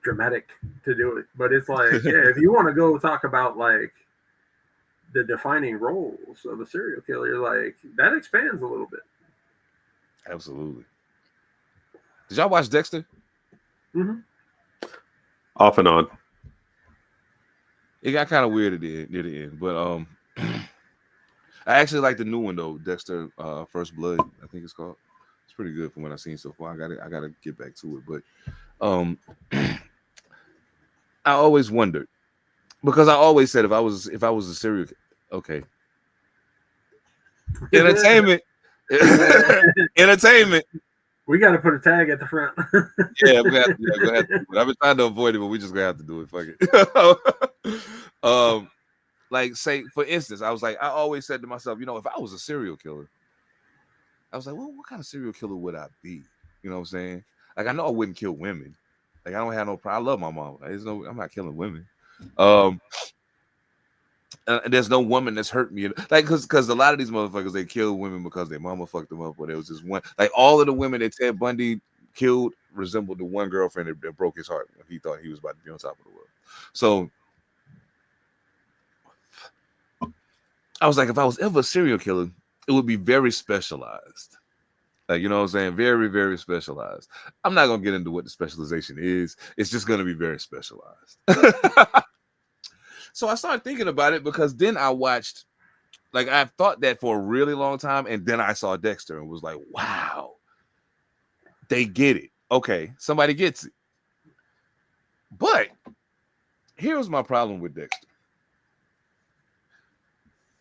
S3: dramatic to do it, but it's like, if you want to go talk about like the defining roles of a serial killer, like that expands a little bit.
S1: Absolutely. Did y'all watch Dexter?
S3: Mm-hmm.
S2: Off and on.
S1: It got kind of weird near the end, but I actually like the new one though, Dexter First Blood, I think it's called. It's pretty good from what I've seen so far. I gotta get back to it, but I always wondered, because I always said if I was a serial okay. Entertainment.
S3: We got to put a tag at the front.
S1: Yeah, go ahead. I've been trying to avoid it, but we just gonna have to do it. Fuck it. Like, say for instance, I always said to myself, if I was a serial killer, I was like, well, what kind of serial killer would I be? You know what I'm saying? Like, I know I wouldn't kill women. Like, I don't have no problem. I love my mom. I'm not killing women. And there's no woman that's hurt me. Like, because a lot of these motherfuckers, they kill women because their mama fucked them up, or there was just one. Like, all of the women that Ted Bundy killed resembled the one girlfriend that broke his heart when he thought he was about to be on top of the world. So I was like, if I was ever a serial killer, it would be very specialized. Like, you know what I'm saying? Very, very specialized. I'm not going to get into what the specialization is. It's just going to be very specialized. So I started thinking about it because then I watched, like, I've thought that for a really long time. And then I saw Dexter and was like, wow, they get it. Okay, somebody gets it. But here's my problem with Dexter.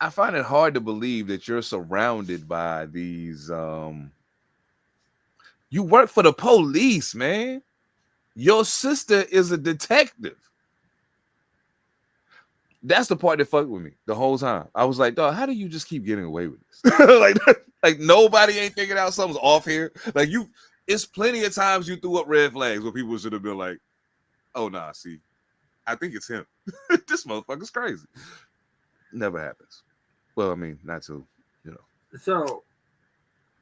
S1: I find it hard to believe that you're surrounded by these, you work for the police, man. Your sister is a detective. That's the part that fucked with me the whole time. I was like, dog, how do you just keep getting away with this? like nobody ain't figured out something's off here. Like, it's plenty of times you threw up red flags where people should have been like, oh, nah, see, I think it's him. This motherfucker's crazy. Never happens. Well, I mean, not to,
S3: So,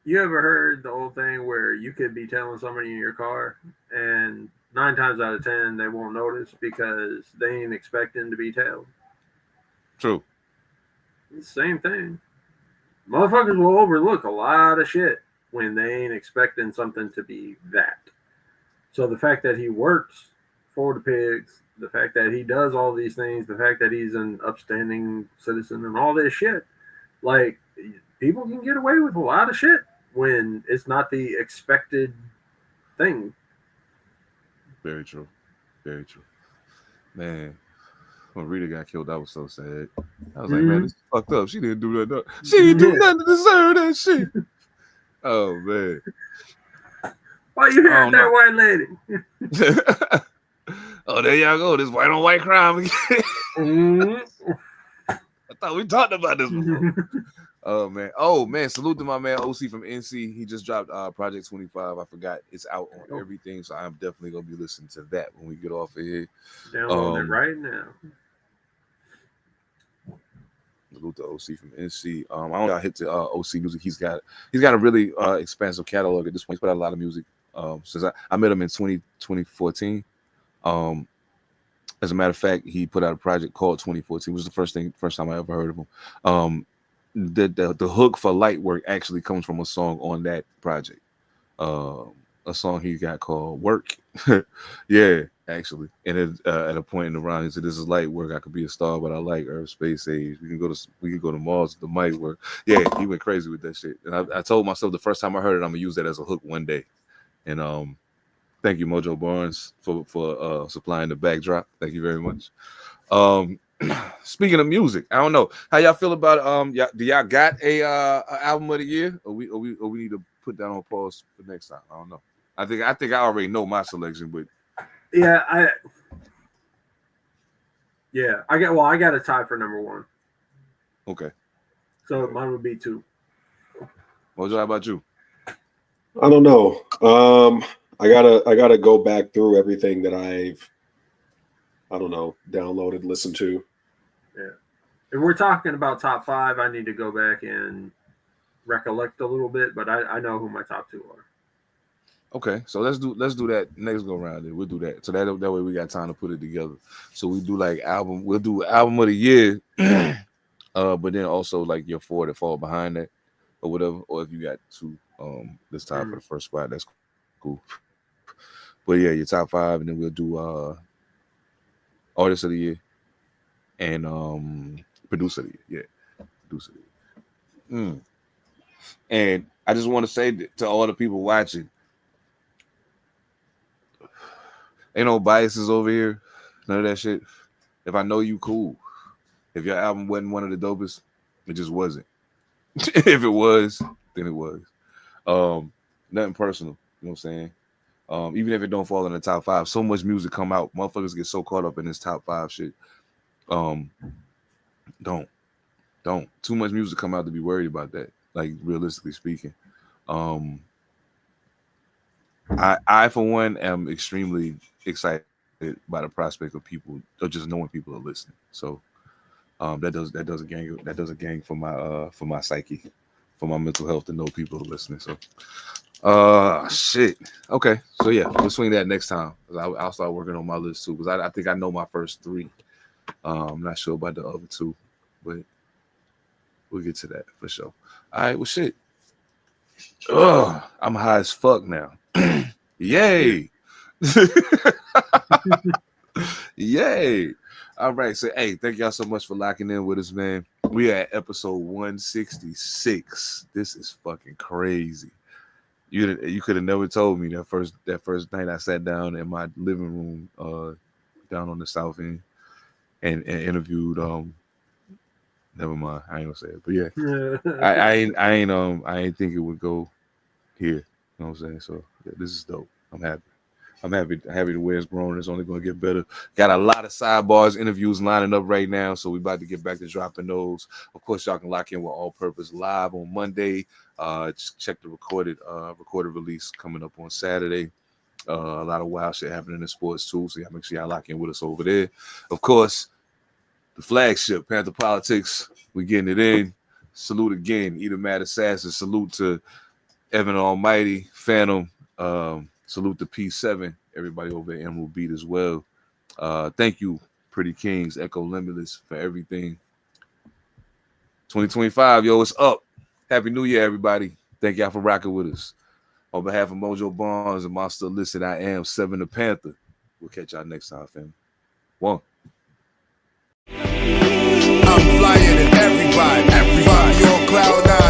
S3: you ever heard the old thing where you could be telling somebody in your car and 9 times out of 10 they won't notice because they ain't expecting to be told?
S1: True.
S3: It's the same thing. Motherfuckers will overlook a lot of shit when they ain't expecting something to be that. So the fact that he works for the pigs, the fact that he does all these things, the fact that he's an upstanding citizen and all this shit, like, people can get away with a lot of shit when it's not the expected thing.
S1: Very true. Very true. Man, when Rita got killed, I was so sad. I was like, man, this is fucked up. She didn't do that. She didn't do nothing to deserve that shit. Oh, man.
S3: Why you hearing that white lady?
S1: Oh, there y'all go. This white on white crime again. I thought we talked about this before. Oh man. Salute to my man OC from NC. He just dropped Project 25. I forgot it's out on everything, so I'm definitely gonna be listening to that when we get off of here.
S3: Download it right now.
S1: Salute to OC from NC. I don't know, I hit the OC music. He's got a really expansive catalog at this point. He's put out a lot of music since I met him in 2014. As a matter of fact, he put out a project called 2014. It was the first time I ever heard of him. The hook for Light Work actually comes from a song on that project. A song he got called Work. Yeah, actually. And it, at a point in the round, he said, "This is light work. I could be a star, but I like Earth, space age. We can go to Mars. The might work." Yeah, he went crazy with that shit. And I told myself the first time I heard it, I'm gonna use that as a hook one day. And thank you, Mojo Barnes, for supplying the backdrop. Thank you very much. Speaking of music, I don't know how y'all feel about do y'all got a album of the year, or we need to put that on pause for next time? I don't know. I think I already know my selection, but
S3: I got a tie for number one.
S1: Okay.
S3: So mine would be 2.
S1: Mojo, how about you?
S2: I don't know. I gotta go back through everything that I've downloaded, listened to.
S3: Yeah. If we're talking about top 5, I need to go back and recollect a little bit, but I know who my top 2 are.
S1: Okay, so let's do that next go round. We'll do that. So that way we got time to put it together. So we do we'll do album of the year, but then also like your 4 that fall behind that or whatever. Or if you got 2 this time for the first spot, that's cool. But yeah, your top 5, and then we'll do artist of the year and producer of the year. Yeah, producer of the year. And I just want to say to all the people watching, ain't no biases over here. None of that shit. If I know you, cool. If your album wasn't one of the dopest, it just wasn't. If it was, then it was. Nothing personal. You know what I'm saying? Even if it don't fall in the top 5, so much music come out. Motherfuckers get so caught up in this top 5 shit. Don't. Too much music come out to be worried about that. Like, realistically speaking. I for one am extremely excited by the prospect of people, or just knowing people are listening. So that does a gang for my psyche, for my mental health to know people are listening. So shit. Okay, so yeah, we'll swing that next time. I'll start working on my list too, because I think I know my first 3. I'm not sure about the other 2, but we'll get to that for sure. All right, well shit. I'm high as fuck now. Yay. Yay. All right. So hey, thank y'all so much for locking in with us, man. We are at episode 166. This is fucking crazy. You could have never told me that first night I sat down in my living room down on the south end and interviewed never mind, I ain't gonna say it, but yeah. I ain't think it would go here. You know what I'm saying? So yeah, this is dope. I'm happy the way it's growing. It's only gonna get better. Got a lot of sidebars, interviews lining up right now, so we about to get back to dropping those. Of course, y'all can lock in with All Purpose live on Monday. Just check the recorded release coming up on Saturday. A lot of wild shit happening in sports too, so y'all make sure y'all lock in with us over there. Of course, the flagship Pantha Politix, we getting it in. Salute again, Eat a Mad Assassin. Salute to Evan Almighty, Phantom. Salute to P7, everybody over at Emerald Beat as well. Thank you, Pretty Kings, Echo Limitless, for everything. 2025, yo, it's up. Happy New Year, everybody. Thank y'all for rocking with us. On behalf of Mojo Barnes and Monster Elicit, I am 7 the Panther. We'll catch y'all next time, fam. One.
S4: I'm flyer than everybody. Everybody on cloud 9.